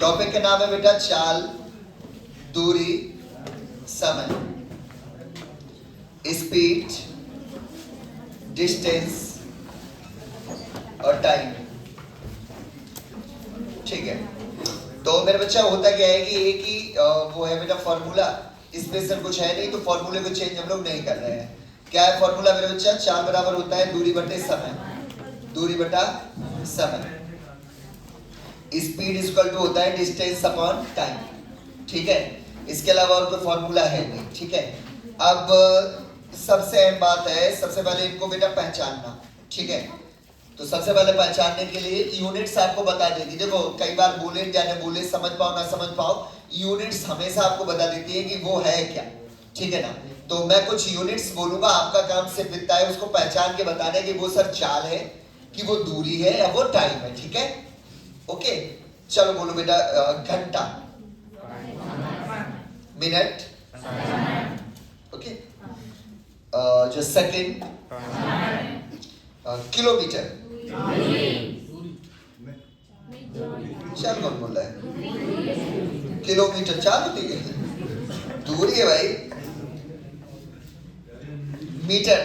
Topic का नाम है बेटा चाल, दूरी, समय, स्पीड, डिस्टेंस और टाइम। ठीक है, तो मेरे बच्चा होता क्या है कि एक ही वो है बेटा फॉर्मूला, स्पेशल कुछ है नहीं, तो फॉर्मूले को चेंज हम लोग नहीं कर रहे हैं। क्या है फॉर्मूला मेरे बच्चा? चाल बराबर होता है दूरी बटे समय, दूरी बटा समय। स्पीड इक्वल टू होता है डिस्टेंस अपॉन टाइम। ठीक है, इसके अलावा और कोई फॉर्मूला है नहीं। ठीक है, अब सबसे अहम बात है, सबसे पहले इनको बेटा पहचानना। ठीक है, तो सबसे पहले पहचानने के लिए यूनिट्स आपको बता देगी। देखो कई बार बोले जाने बोले, समझ पाओ ना समझ पाओ, यूनिट्स हमेशा आपको बता देती है कि वो है क्या। ठीक है ना, तो मैं कुछ यूनिट्स बोलूंगा, आपका काम सिर्फ इतना है उसको पहचान के बताना कि वो सर चाल है कि वो दूरी है या वो टाइम है। ठीक है, ओके, चलो बोलो बेटा। घंटा, मिनट, ओके, जो सेकंड, किलोमीटर, चाल कौन बोल रहा है? किलोमीटर चाल होती है, दूरी है भाई। मीटर,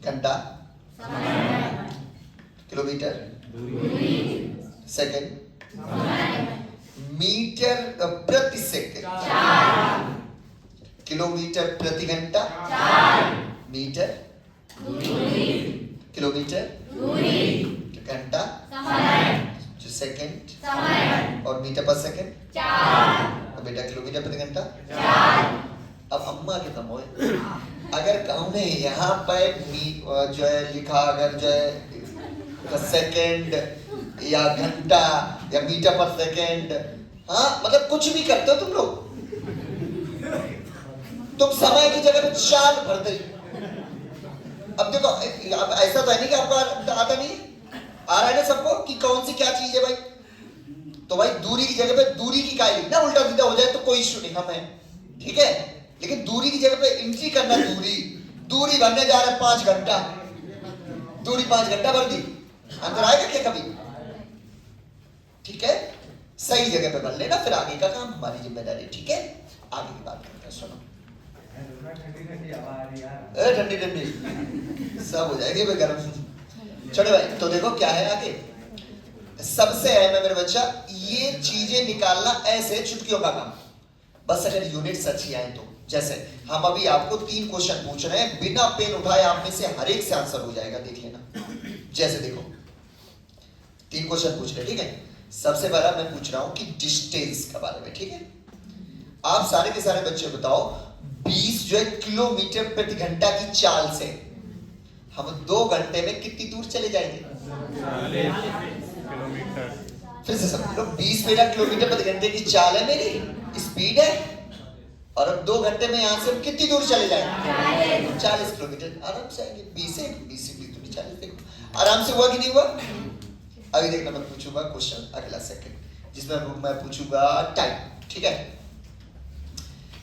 घंटा, किलोमीटर, सेकंड, मीटर प्रति सेकंड, किलोमीटर प्रति घंटा, मीटर, किलोमीटर, घंटा, जो सेकंड और मीटर पर सेकंड, तो बेटा किलोमीटर प्रति घंटा। अब अम्मा के कम होए, अगर कहूँ ने यहाँ पर जो है लिखा, अगर जो है सेकंड या घंटा या मीटर पर सेकंड, हाँ मतलब कुछ भी करते हो तुम लोग, तुम समय की जगह पे चाल भर दे। अब देखो, अब ऐसा तो है नहीं कि आपको आता नहीं, आ रहा है ना सबको कि कौन सी क्या चीज है भाई। तो भाई दूरी की जगह पे दूरी की इकाई लिखना, उल्टा सीधा हो जाए तो कोई इश्यू नहीं, हम है। ठीक है, लेकिन दूरी की जगह पे एंट्री करना, दूरी भरने जा रहे 5 घंटा, दूरी 5 घंटा भर दी, अंदर आएगा क्या कभी? ठीक है, सही जगह पे भर लेना, फिर आगे का काम हमारी जिम्मेदारी। ठीक है, आगे की बात करते हैं, सुनो। ठंडी ठंडी सब हो जाएगी भाई गर्म। चलो भाई, तो देखो क्या है आगे। सबसे अहम है मेरे बच्चा, ये चीजें निकालना ऐसे चुटकियों का काम, बस अगर यूनिट्स अच्छी आए तो। जैसे हम अभी आपको 3 क्वेश्चन पूछ रहे हैं, बिना पेन उठाए आप में से हर एक से आंसर हो जाएगा, देख लेना। जैसे देखो 3 क्वेश्चन पूछ रहे हैं। ठीक है, सबसे पहला मैं पूछ रहा हूं कि डिस्टेंस के बारे में। ठीक है, आप सारे के सारे बच्चे बताओ, 20 जो है किलोमीटर प्रति घंटा की चाल से हम 2 घंटे में कितनी दूर चले जाएंगे? 40 किलोमीटर। फिर से समझ लो, 20 मेरा किलोमीटर प्रति घंटे की चाल है, मेरी स्पीड है, और अब 2 घंटे में यहां से हम कितनी दूर चले जाएंगे? 40 किलोमीटर आराम से आएंगे। 20 से 20 से 20 40, देखो आराम से हुआ कि नहीं हुआ? अभी देखना, मैं पूछूंगा क्वेश्चन अगला सेकंड, जिसमें मैं पूछूंगा टाइम। ठीक है,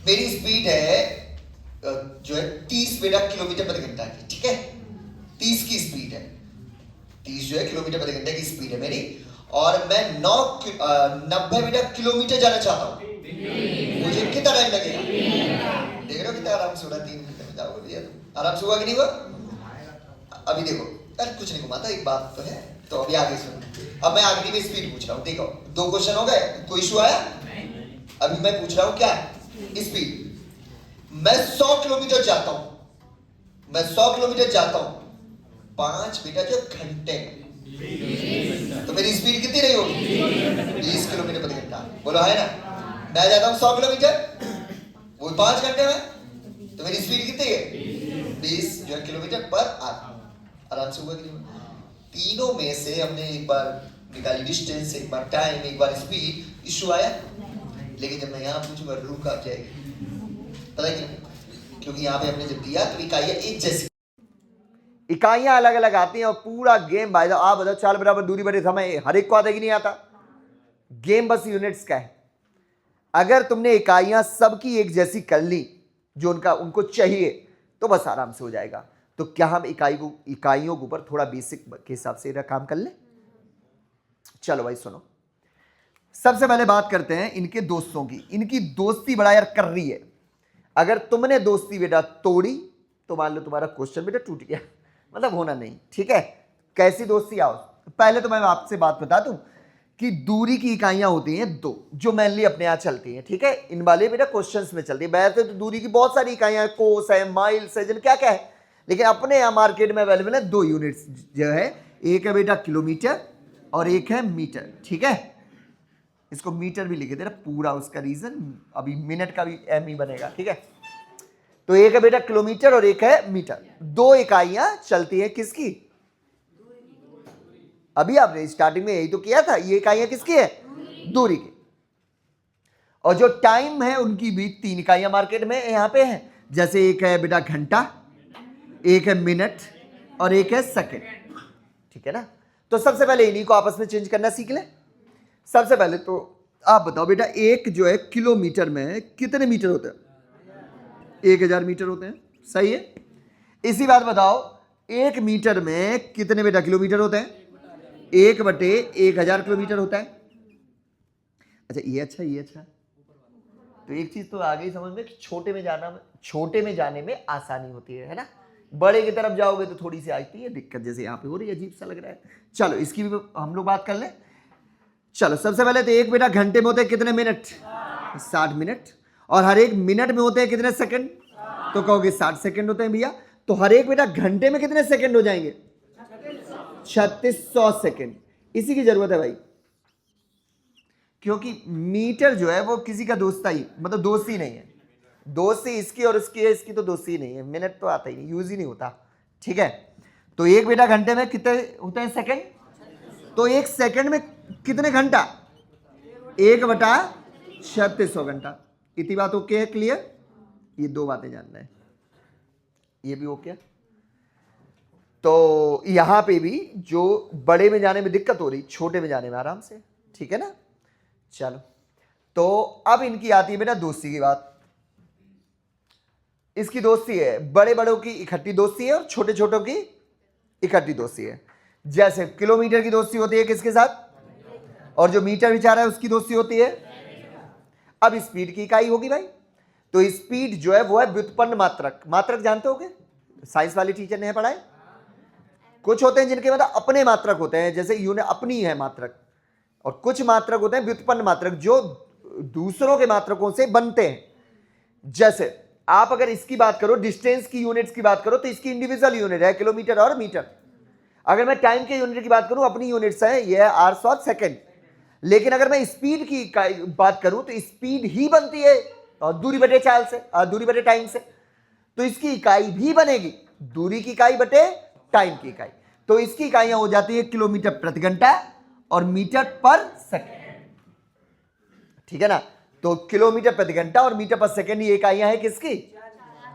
मेरी स्पीड है जो है 30 बेटा किलोमीटर प्रति घंटा की। ठीक है, 30 की स्पीड है, 30 जो है किलोमीटर प्रति घंटे की स्पीड है मेरी, और मैं 90 बेटा किलोमीटर जाना चाहता हूँ। मुझे कितना टाइम लगेगा? देख रहे हो कितना आराम से हो रहा है, 3 घंटे में जाओगे भैया। आराम से हुआ कि नहीं हुआ? अभी देखो, अरे कुछ नहीं घुमाता, एक बात तो है, तो अभी आगे सुनो। अब मैं आखिरी में स्पीड पूछ रहा हूँ, देखो 2 क्वेश्चन हो गए, कोई इशू आया? अभी मैं पूछ रहा हूँ क्या स्पीड। मैं 100 किलोमीटर जाता हूं, मैं 100 किलोमीटर जाता हूं 5 बेटा जो घंटे में, तो मेरी स्पीड कितनी रही होगी? 20 किलोमीटर प्रति घंटा। बोलो है ना? मैं जाता हूं 100 किलोमीटर, वो 5 घंटे में, तो मेरी स्पीड कितनी है? 20 जो है किलोमीटर पर आवर। आराम से हुआ कि नहीं? तीनों में से हमने एक बार निकाली डिस्टेंस, एक बार टाइम, एक बार स्पीड, इशू आया? लेकिन जब मैं यहाँ पूछूंगा रुक आ जाएगी, पता है क्यों? क्योंकि यहाँ पे हमने जब दिया तो इकाइयां एक जैसी, इकाइयां अलग अलग आती हैं, और पूरा गेम भाई साहब आप बताओ, चाल बराबर दूरी बटे समय, हर एक को आता कि नहीं आता? गेम बस यूनिट्स का है। अगर तुमने इकाइयां सबकी एक जैसी कर ली जो उनको चाहिए, तो बस आराम से हो जाएगा। तो क्या हम इकाइयों के ऊपर थोड़ा बेसिक के हिसाब से काम कर लें? चलो भाई सुनो, सबसे पहले बात करते हैं इनके दोस्तों की। इनकी दोस्ती बड़ा यार कर रही है। अगर तुमने दोस्ती बेटा तोड़ी तो मान लो तुम्हारा क्वेश्चन बेटा टूट गया, मतलब होना नहीं, ठीक है। कैसी दोस्ती? आओ पहले तो मैं आपसे बात बता दूं कि दूरी की इकाइयां होती हैं दो, जो मेनली अपने यहाँ चलती हैं, ठीक है। इन वाले बेटा क्वेश्चंस में चलती है। वैसे तो दूरी की बहुत सारी इकाइयां, कोस है, माइल्स है, क्या क्या है, लेकिन अपने यहाँ मार्केट में अवेलेबल है दो यूनिट्स जो है, एक है बेटा किलोमीटर और एक है मीटर, ठीक है। इसको मीटर भी लिखे दे रहा पूरा, उसका रीजन अभी मिनट का भी एम ही बनेगा, ठीक है। तो एक है बेटा किलोमीटर और एक है मीटर। दो इकाइयां चलती है किसकी? अभी आपने स्टार्टिंग में यही तो किया था, ये इकाइयां किसकी है? दूरी की। और जो टाइम है उनकी भी तीन इकाइयां मार्केट में यहां पे है, जैसे एक है बेटा घंटा, एक है मिनट और एक है सेकंड, ठीक है ना। तो सबसे पहले इन्हीं को आपस में चेंज करना सीख लें। सबसे पहले तो आप बताओ बेटा, एक जो है किलोमीटर में कितने मीटर होते हैं? 1000 मीटर होते हैं, सही है। इसी बात बताओ, एक मीटर में कितने बेटा किलोमीटर होते हैं? 1/1000 किलोमीटर होता है। अच्छा ये अच्छा, ये अच्छा। तो एक चीज तो आ गई समझ में कि छोटे में जाने में आसानी होती है ना। बड़े की तरफ जाओगे तो थोड़ी सी आती है दिक्कत, जैसे यहाँ पे हो रही है, अजीब सा लग रहा है। चलो इसकी भी हम लोग बात कर लें। चलो सबसे पहले तो एक बेटा घंटे में होते हैं कितने मिनट? 60 मिनट। और हर एक मिनट में होते हैं कितने सेकंड? तो कहोगे 60 सेकंड होते हैं भैया। तो हर एक बेटा घंटे में कितने सेकंड हो जाएंगे? 3600 सेकंड। इसी की जरूरत है भाई, क्योंकि मीटर जो है वो किसी का दोस्ती, मतलब दोस्ती नहीं है। दोस्ती इसकी और उसकी है, इसकी तो दोस्ती नहीं है। मिनट तो आता ही नहीं, यूज ही नहीं होता, ठीक है। तो एक बेटा घंटे में कितने होते हैं सेकंड? तो एक सेकंड में कितने घंटा? 1/3600 घंटा। इतनी बात ओके है, क्लियर? ये दो बातें जानना है, ये भी ओके। तो यहां पे भी जो बड़े में जाने में दिक्कत हो रही, छोटे में जाने में आराम से, ठीक है ना। चलो तो अब इनकी आती है बेटा दोस्ती की बात। इसकी दोस्ती है, बड़े बड़ों की इकट्ठी दोस्ती है और छोटे छोटों की इकट्ठी दोस्ती है। जैसे किलोमीटर की दोस्ती होती है किसके साथ? और जो मीटर विचार है उसकी दोस्ती होती है। अब स्पीड की इकाई होगी भाई, तो स्पीड जो है वो है व्युत्पन्न मात्रक। मात्रक जानते होगे, साइंस वाले टीचर ने पढ़ाए। कुछ होते हैं जिनके मतलब अपने मात्रक होते हैं, जैसे यूनिट अपनी है मात्रक, और कुछ मात्रक होते हैं व्युत्पन्न मात्रक जो दूसरों के मात्रकों से बनते हैं। जैसे आप अगर इसकी बात करो, डिस्टेंस की यूनिट्स की बात करो, तो इसकी इंडिविजुअल यूनिट है किलोमीटर और मीटर। अगर मैं टाइम के यूनिट की बात करूं, अपनी यूनिट्स है, ये है आवर्स और सेकंड। लेकिन अगर मैं स्पीड की बात करूं तो स्पीड ही बनती है और दूरी बटे चाल से, दूरी बटे टाइम से। तो इसकी इकाई भी बनेगी दूरी की इकाई बटे टाइम की इकाई। तो इसकी इकाइयां हो जाती है किलोमीटर प्रति घंटा और मीटर पर सेकंड, ठीक है ना। तो किलोमीटर प्रति घंटा और मीटर पर सेकंड ये इकाइयां हैं किसकी?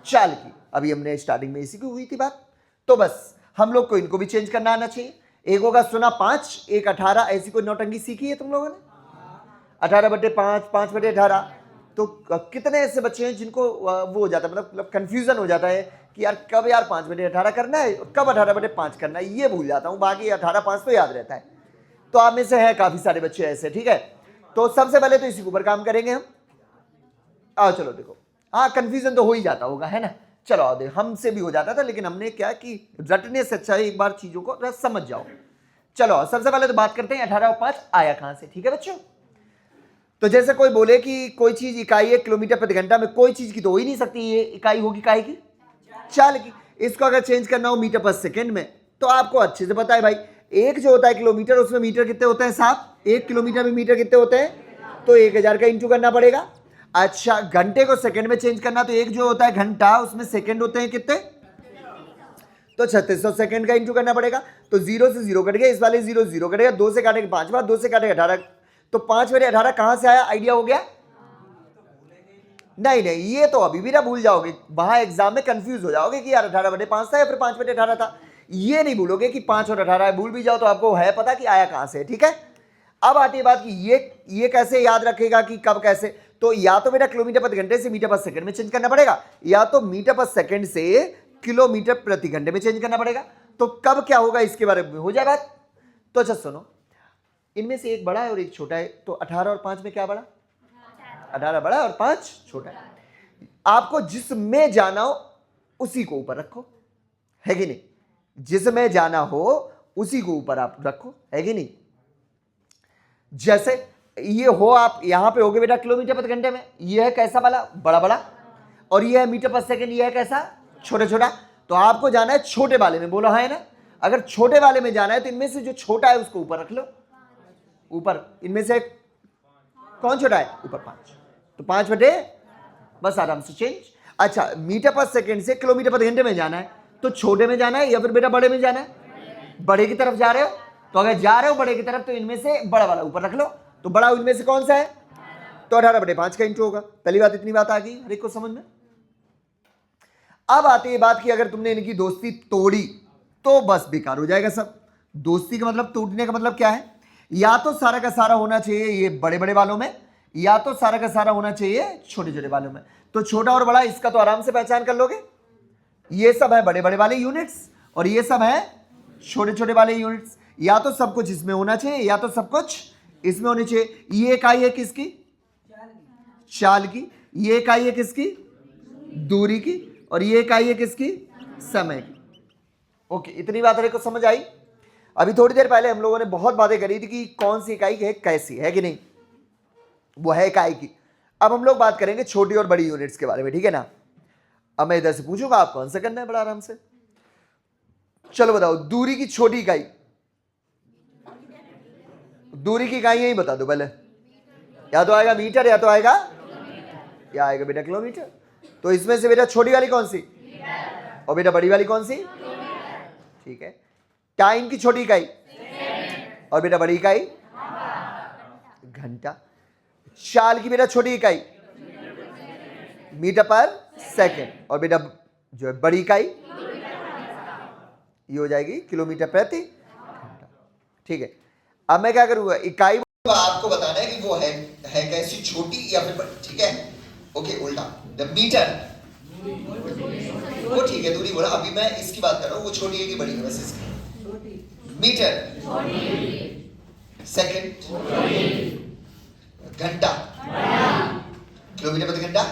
चाल की। अभी हमने स्टार्टिंग में इसी की हुई थी बात। तो बस हम लोग को इनको भी चेंज करना आना चाहिए। एक होगा 5, एक 18, ऐसी कोई नौटंकी सीखी है तुम लोगों ने? 18/5, 5/18। तो कितने ऐसे बच्चे हैं जिनको वो हो जाता है, मतलब कंफ्यूजन हो जाता है कि यार कब यार 5/18 करना है, कब 18/5 करना है, ये भूल जाता हूँ। बाकी 18/5 तो याद रहता है। तो आप में से है काफी सारे बच्चे ऐसे, ठीक है। तो सबसे पहले तो इसी के ऊपर काम करेंगे हम। आओ चलो देखो, हाँ कंफ्यूजन तो हो ही जाता होगा, है ना। चलो आओ देख, हमसे भी हो जाता था, लेकिन हमने क्या कि रटने से अच्छा है एक बार चीजों को समझ जाओ। चलो सबसे पहले तो बात करते हैं 18 और 5 आया कहां से, ठीक है बच्चों। तो जैसे कोई बोले कि कोई चीज इकाई है किलोमीटर प्रति घंटा में, कोई चीज की तो हो ही नहीं सकती, ये इकाई होगी काहे की? चाल की। इसको अगर चेंज करना हो मीटर पर सेकंड में, तो आपको अच्छे से पता है भाई, एक जो होता है किलोमीटर, उसमें मीटर कितने होते हैं साहब? 1 किलोमीटर में मीटर कितने होते हैं? तो 1000 का इंटू करना पड़ेगा। अच्छा घंटे को सेकंड में चेंज करना, तो एक जो होता है घंटा, उसमें सेकंड होते हैं कितने? तो 3600 सेकंड का इंटू करना पड़ेगा। तो 0 से 0 कट गया, इस वाले 0 0 कटेगा, 2 से काटेगा 5 बार, 2 से काटेगा 18। तो 5/18 कहां से आया? आइडिया हो गया? नहीं नहीं, ये तो अभी भी ना भूल जाओगे, वहां एग्जाम में कंफ्यूज हो जाओगे कि यार 18/5 था या फिर 5/18 था। ये नहीं भूलोगे कि 5 और 18 भूल भी जाओ तो आपको है पता कि आया कहां से, ठीक है। अब आती है बात कि ये कैसे याद रखेगा कि कब कैसे। तो या तो बेटा किलोमीटर प्रति घंटे से मीटर पर सेकंड में चेंज करना पड़ेगा, या तो मीटर पर सेकंड से किलोमीटर प्रति घंटे में चेंज करना पड़ेगा। तो कब क्या होगा इसके बारे में हो जाए बात। तो अच्छा सुनो, इनमें से एक बड़ा है और एक छोटा है, तो 18 और 5 में क्या बड़ा? 18 बड़ा और 5 छोटा है। आपको जिसमें जाना हो उसी को ऊपर रखो, है कि नहीं? जिसमें जाना हो उसी को ऊपर आप रखो, है कि नहीं? जैसे ये हो, आप यहां पे होगे बेटा किलोमीटर प्रति घंटे में, ये है कैसा वाला? बड़ा बड़ा, और ये है मीटर पर सेकंड, ये है कैसा? छोटा छोटा। तो आपको जाना है छोटे वाले में, बोलो हाँ है ना? अगर छोटे वाले में जाना है तो इनमें से जो छोटा है उसको ऊपर रख लो, ऊपर। इनमें से कौन छोटा है? ऊपर 5, तो 5 बटे, बस आराम से चेंज। अच्छा, मीटर पर सेकंड से किलोमीटर प्रति घंटे में जाना है, तो छोटे में जाना है या फिर बेटा बड़े में जाना है? बड़े की तरफ जा रहे हो, तो अगर जा रहे हो बड़े की तरफ तो इनमें से बड़ा वाला ऊपर रख लो। तो बड़ा इनमें से कौन सा है? तो 18/5 का इंटू होगा। पहली बात, इतनी बात आ गई हर एक को समझ में। अब आती है बात कि अगर तुमने इनकी दोस्ती तोड़ी तो बस बेकार हो जाएगा सब। दोस्ती का मतलब, टूटने का मतलब क्या है? या तो सारा का सारा होना चाहिए ये बड़े बड़े वालों में, या तो सारा का सारा होना चाहिए छोटे छोटे वालों में। तो छोटा और बड़ा इसका तो आराम से पहचान कर लोगे, ये सब है बड़े बड़े वाले यूनिट्स और ये सब है छोटे छोटे वाले यूनिट्स। या तो सब कुछ इसमें होना चाहिए या तो सब कुछ इसमें होनी चाहिए। ये इकाई है किसकी? चाल की। ये इकाई है किसकी? दूरी की। और ये इकाई है किसकी? समय की। ओके, इतनी बात हर को समझ आई? अभी थोड़ी देर पहले हम लोगों ने बहुत बातें करी थी कि कौन सी इकाई है, कैसी है कि नहीं, वो है इकाई की। अब हम लोग बात करेंगे छोटी और बड़ी यूनिट्स के बारे में, ठीक है ना? अब मैं इधर से पूछूंगा, आपको आंसर करना है बड़ा आराम से। चलो बताओ, दूरी की छोटी इकाई, दूरी की इकाई यही बता दो पहले। या तो आएगा मीटर या तो आएगा, क्या आएगा बेटा? किलोमीटर। तो इसमें से बेटा छोटी वाली कौन सी और बेटा बड़ी वाली कौन सी? ठीक है। टाइम की छोटी इकाई और बेटा बड़ी इकाई घंटा। चाल की बेटा छोटी इकाई मीटर पर सेकंड और बेटा जो है बड़ी इकाई ये हो जाएगी किलोमीटर प्रति घंटा। ठीक है, अब मैं क्या करूंगा, इकाई तो आपको बताना है कि वो है कैसी, छोटी या फिर बड़ी, ठीक है? ओके, उल्टा द मीटर, वो ठीक है, दूरी बोला। अभी मैं इसकी बात कर रहा हूँ, वो छोटी है कि बड़ी है? बस इसकी मीटर, सेकंड, घंटा, किलोमीटर प्रति घंटा,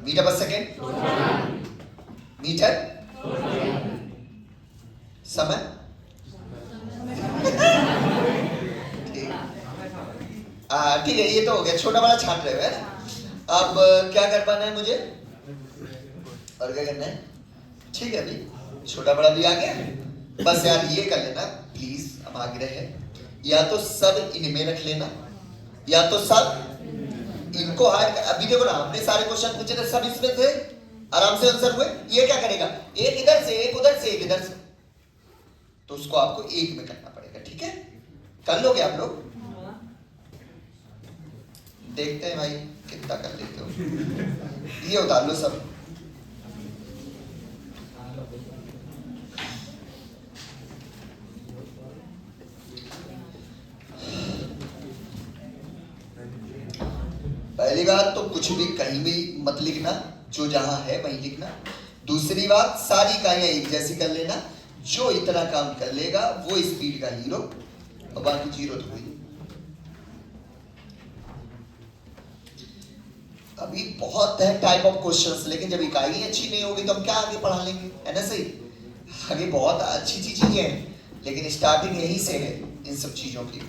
मीटर पर सेकंड, मीटर, समय। ठीक है, ये तो हो गया, छोटा वाला छांट रहे हो है ना? अब क्या कर पाना है मुझे और क्या करना है? ठीक है, अभी छोटा बड़ा भी आ गया। बस यार ये कर लेना प्लीज, हम आग्रह है, या तो सब इनमें रख लेना या तो सब इनको हार। अभी देखो ना, हमने सारे क्वेश्चन पूछे थे, सब इसमें थे, आराम से आंसर हुए। ये क्या करेगा, एक इधर से, एक उधर से, एक इधर से, तो उसको आपको एक में करना पड़ेगा। ठीक है, कर लोगे आप लोग? देखते हैं भाई कितना कर लेते हो। ये उतार लो सब। पहली बात तो कुछ भी कहीं भी मत लिखना, जो जहां है वहीं लिखना। दूसरी बात, सारी इकाइयां एक जैसी कर लेना। जो इतना काम कर लेगा वो स्पीड का हीरो, और बाकी जीरो तो हुई। अभी बहुत है टाइप ऑफ क्वेश्चंस, लेकिन जब इकाई अच्छी नहीं होगी तो हम क्या आगे पढ़ा लेंगे, है ना? सही, आगे बहुत अच्छी चीजें हैं, लेकिन स्टार्टिंग यहीं से है इन सब चीजों की।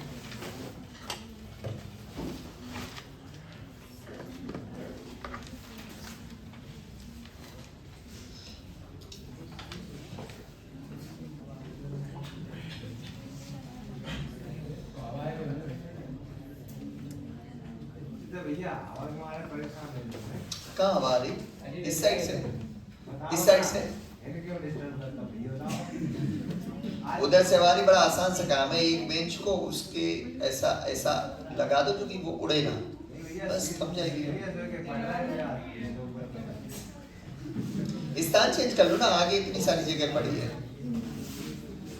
कहाँ आवाज आ रही? इस साइड से, इस साइड से, उधर से आवाज। बड़ा आसान सा काम है, एक बेंच को उसके ऐसा ऐसा लगा दो जो कि वो उड़े ना, बस थम जाएगी। स्थान चेंज कर लो ना, आगे इतनी सारी जगह पड़ी है।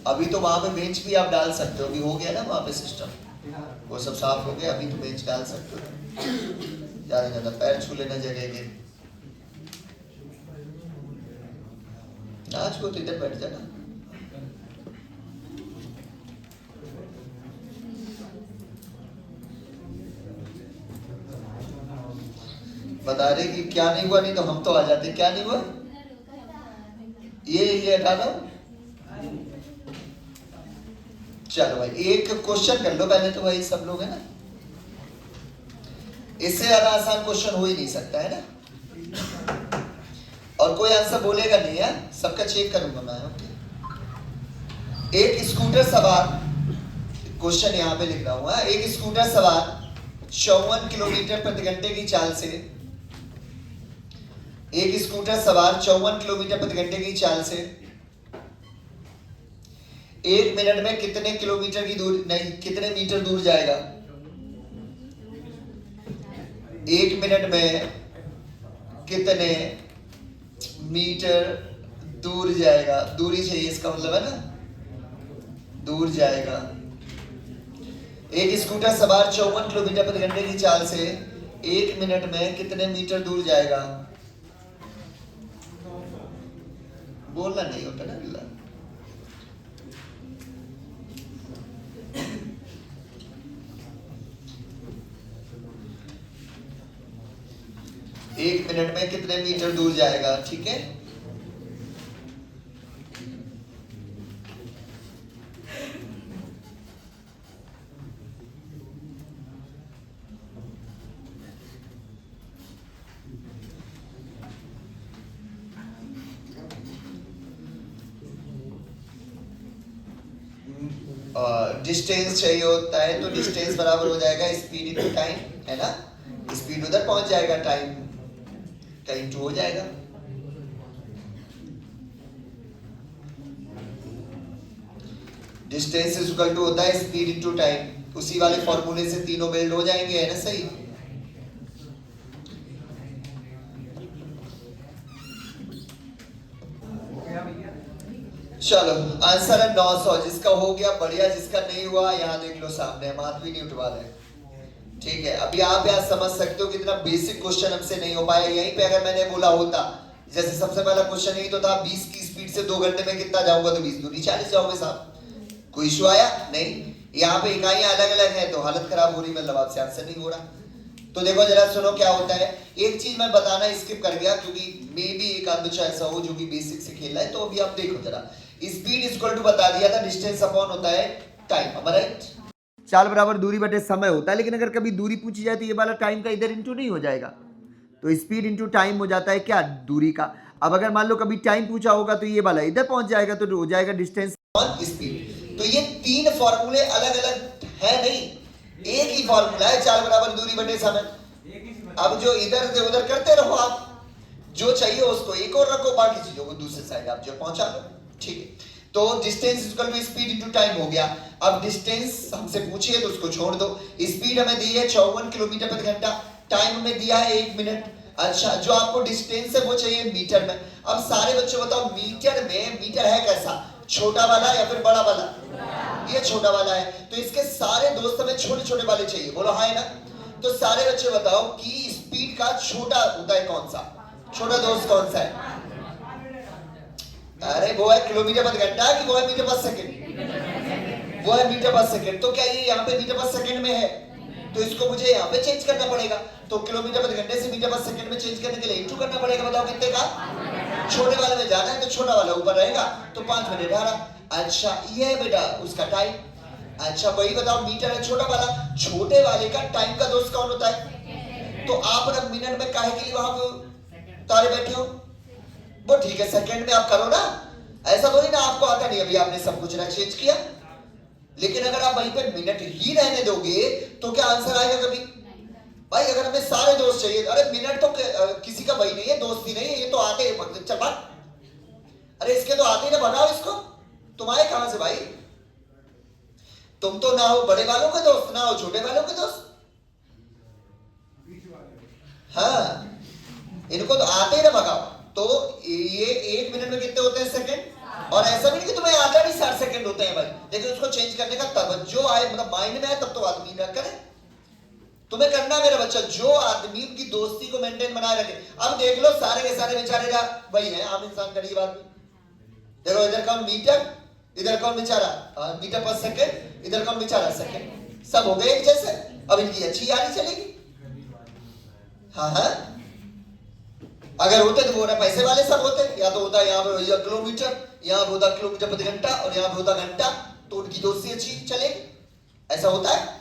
अभी तो वहां पे बेंच भी आप डाल सकते हो, अभी हो गया ना वहां पे सिस्टम, वो सब साफ हो गया। अभी तो बेंच डाल सकते हो, ज्यादा ज्यादा पैर छू लेना जगह के। नाच को तो इधर बैठ जाना। बता रहे कि क्या नहीं हुआ, नहीं तो हम तो आ जाते। क्या नहीं हुआ? ये हटा दो। चलो भाई एक क्वेश्चन कर लो पहले तो भाई, सब लोग है ना, इससे ज्यादा आसान क्वेश्चन हो ही नहीं सकता है ना। और कोई आंसर बोलेगा नहीं है, सबका चेक करूंगा मैं। एक स्कूटर सवार, क्वेश्चन यहां पे लिख रहा हूं, एक स्कूटर सवार 54 किलोमीटर प्रति घंटे की चाल से, एक स्कूटर सवार 54 किलोमीटर प्रति घंटे की चाल से 1 मिनट में कितने किलोमीटर की दूर, नहीं कितने मीटर दूर जाएगा? 1 मिनट में कितने मीटर दूर जाएगा? दूरी चाहिए, इसका मतलब है ना, दूर जाएगा। एक स्कूटर सवार 54 किलोमीटर प्रति घंटे की चाल से 1 मिनट में कितने मीटर दूर जाएगा? बोलना नहीं होता ना अगला। एक मिनट में कितने मीटर दूर जाएगा? ठीक है, डिस्टेंस चाहिए होता है तो डिस्टेंस बराबर हो जाएगा स्पीड इनटू टाइम, है ना। स्पीड उधर पहुंच जाएगा, टाइम का इनटू हो जाएगा। डिस्टेंस इज इक्वल टू होता है स्पीड इनटू टाइम, उसी वाले फॉर्मूले से तीनों बिल्ड हो जाएंगे, है ना, सही। चलो आंसर है 900, जिसका हो गया बढ़िया, जिसका नहीं हुआ यहाँ देख लो सामने, हम हाथ भी नहीं उठवा रहे। ठीक है, अभी आप यहाँ समझ सकते हो कितना बेसिक क्वेश्चन हमसे नहीं हो पाया। यहीं पे अगर मैंने बोला होता, जैसे सबसे पहला क्वेश्चन यही तो था, 20 की स्पीड से 2 घंटे में कितना जाऊंगा, तो 20 दूनी 40 जाओगे साहब। कोई इशू आया नहीं? यहाँ पे इकाइयां अलग अलग है तो हालत खराब हो रही, मतलब आपसे आंसर नहीं हो रहा। तो देखो जरा सुनो क्या होता है। एक चीज मैं बताना स्किप कर गया, क्योंकि मे भी एक आध बच्चा ऐसा हो जो कि बेसिक से खेल रहा है, तो अभी आप देखो जरा। स्पीड इज इक्वल टू बता दिया था, डिस्टेंस अपॉन होता है टाइम, am I right? चाल बराबर दूरी बटे समय होता है, लेकिन अगर कभी दूरी पूछी जाए तो ये वाला टाइम का इधर इंटू नहीं हो जाएगा, तो स्पीड इंटू टाइम हो जाता है क्या, दूरी का। अब अगर मान लो कभी टाइम पूछा होगा तो ये वाला इधर पहुंच जाएगा, तो हो जाएगा डिस्टेंस ऑन स्पीड। तो ये तीन फॉर्मूले अलग अलग है नहीं, एक ही फॉर्मूला है, चाल बराबर दूरी बटे समय। अब जो इधर से उधर करते रहो आप, जो चाहिए उसको एक और रखो, बाकी चीजों को दूसरे साइड आप जो पहुंचा लो। ठीक है, तो distance equal to speed into time हो गया। अब डिस्टेंस हमसे पूछी है तो उसको छोड़ दो। स्पीड हमें दी है 54 किलोमीटर प्रति घंटा, टाइम हमें दिया है 1 मिनट। अच्छा, जो आपको डिस्टेंस है वो चाहिए मीटर में। अब सारे बच्चों बताओ, मीटर में मीटर है कैसा, छोटा वाला या फिर बड़ा वाला? ये छोटा वाला है, तो इसके सारे दोस्त हमें छोटे छोटे वाले चाहिए, बोलो हाँ है ना। तो सारे बच्चे बताओ कि स्पीड का छोटा होता है कौन सा, छोटा दोस्त कौन सा है? अरे वो है किलोमीटर प्रति घंटा कि वो है मीटर पर सेकंड? वो है मीटर पर सेकंड। तो क्या ये यहाँ पे मीटर पर सेकंड में है, तो इसको मुझे यहाँ पे चेंज करना पड़ेगा। तो किलोमीटर प्रति घंटे से मीटर पर सेकंड में चेंज करने के लिए इनटू करना पड़ेगा। बताओ कितने का? छोटे वाले में जाना है तो छोटा वाला ऊपर रहेगा, तो 5 मिनट 18। अच्छा ये है बेटा उसका टाइम। अच्छा वही बताओ, मीटर है छोटा वाला, छोटे वाले का टाइम का दोस्त कौन होता है? तो आप ना मिनट में काहे के लिए वहां पे तारे बैठे हो? वो ठीक है, सेकंड में आप करो ना, ऐसा तो नहीं ना आपको आता नहीं, अभी आपने सब कुछ ना चेंज किया। लेकिन अगर आप वहीं पे मिनट ही रहने दोगे तो क्या आंसर आएगा कभी? भाई अगर हमें सारे दोस्त चाहिए, अरे मिनट तो किसी का वही नहीं है, दोस्त ही नहीं है, ये तो आते हैं, चल भाग। अरे इसके तो आते ही ना, भगाओ इसको। तुम आए कहां से भाई? तुम तो ना हो बड़े वालों के दोस्त, ना हो छोटे वालों के दोस्त। हाँ, इनको तो आते ही ना, भगाओ। तो ये 1 मिनट में कितने होते हैं सेकंड? और ऐसा नहीं कि तुम्हें आता नहीं 60 सेकंड होते हैं भाई, लेकिन उसको चेंज करने का तवज्जो आए, मतलब माइंड में आए, तब तो आदमी ना करे। तुम्हें करना मेरा बच्चा, जो आदमी की दोस्ती को मेंटेन बनाए रखे। अब देख लो सारे के सारे बेचारे वही है, आम इंसान गरीब आदमी। देखो इधर कौन मीटर, इधर कौन बेचारा मीटर पर सेकंड, इधर कौन बेचारा सेकंड, सब हो गए एक जैसे। अब इनकी अच्छी यारी चलेगी। हाँ हाँ, अगर होते तो वो ना पैसे वाले सब होते, या तो होता यहाँ पे किलोमीटर, यहाँ पे होता किलोमीटर प्रति घंटा, और यहाँ पे होता घंटा, तो उनकी दोस्ती अच्छी चलेगी। ऐसा होता है।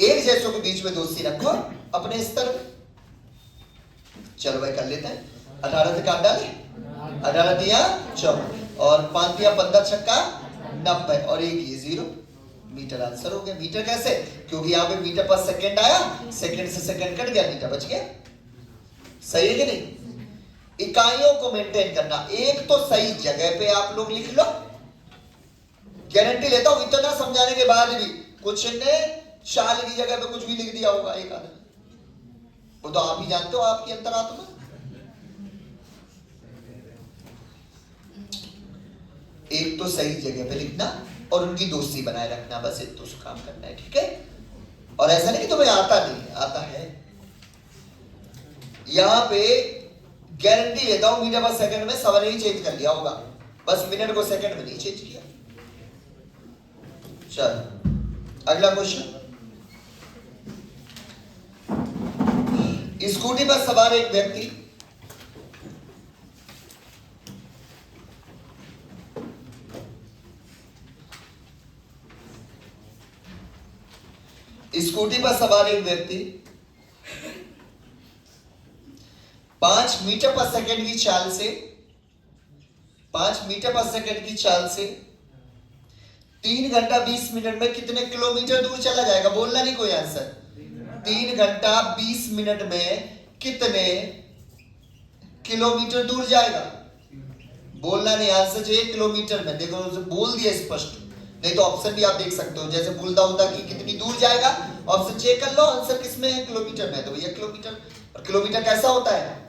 एक जैसों के बीच में दोस्ती रखो अपने स्तर में। चलो भाई कर लेते हैं। 18 से काट डाले, 18 दिया 14 और 5 दिया 15 छक्का 90 और एक ये 0। मीटर आंसर हो गया। मीटर कैसे? क्योंकि यहाँ पे मीटर पर सेकंड आया, सेकंड से सेकंड कट गया, मीटर बच गया। सही है कि नहीं? इकाइयों को मेंटेन करना। एक तो सही जगह पे आप लोग लिख लो, गारंटी लेता हूं इतना समझाने के बाद भी कुछ ने शाल की जगह पे कुछ भी लिख दिया होगा एक आदमी, वो तो आप ही जानते हो, आपकी अंतरात्मा। एक तो सही जगह पे लिखना और उनकी दोस्ती बनाए रखना, बस इतना तो काम करना है, ठीक है? और ऐसा नहीं कि तुम्हें आता नहीं, आता है। यहां पे गारंटी लेता हूं मीटर पर सेकंड में सब ने ही चेंज कर लिया होगा, बस मिनट को सेकंड में नहीं चेंज किया। चल अगला क्वेश्चन। स्कूटी पर सवार एक व्यक्ति स्कूटी पर सवार एक व्यक्ति 5 मीटर पर सेकंड की चाल से 5 मीटर पर सेकंड की चाल से 3 घंटा 20 मिनट में कितने किलोमीटर दूर चला जाएगा? बोलना नहीं कोई आंसर। 3 घंटा 20 मिनट में कितने किलोमीटर दूर जाएगा? बोलना नहीं, आंसर चाहिए किलोमीटर में। देखो उसे बोल दिया स्पष्ट, नहीं तो ऑप्शन भी आप देख सकते हो, जैसे बोलता होता कि कितनी दूर जाएगा, ऑप्शन चेक कर लो, आंसर किसमें है? किलोमीटर में। तो भैया किलोमीटर, और किलोमीटर कैसा होता है?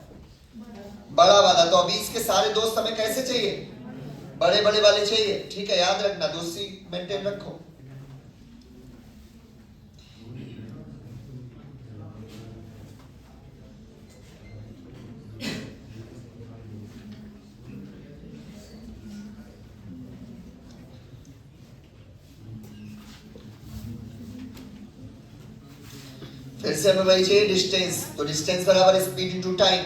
बड़ा वाला। तो अभी इसके सारे दोस्त हमें कैसे चाहिए? बड़े बड़े वाले चाहिए, ठीक है? याद रखना, दोस्ती मेंटेन रखो। फिर से हमें वही चाहिए, डिस्टेंस। तो डिस्टेंस बराबर स्पीड इनटू टाइम।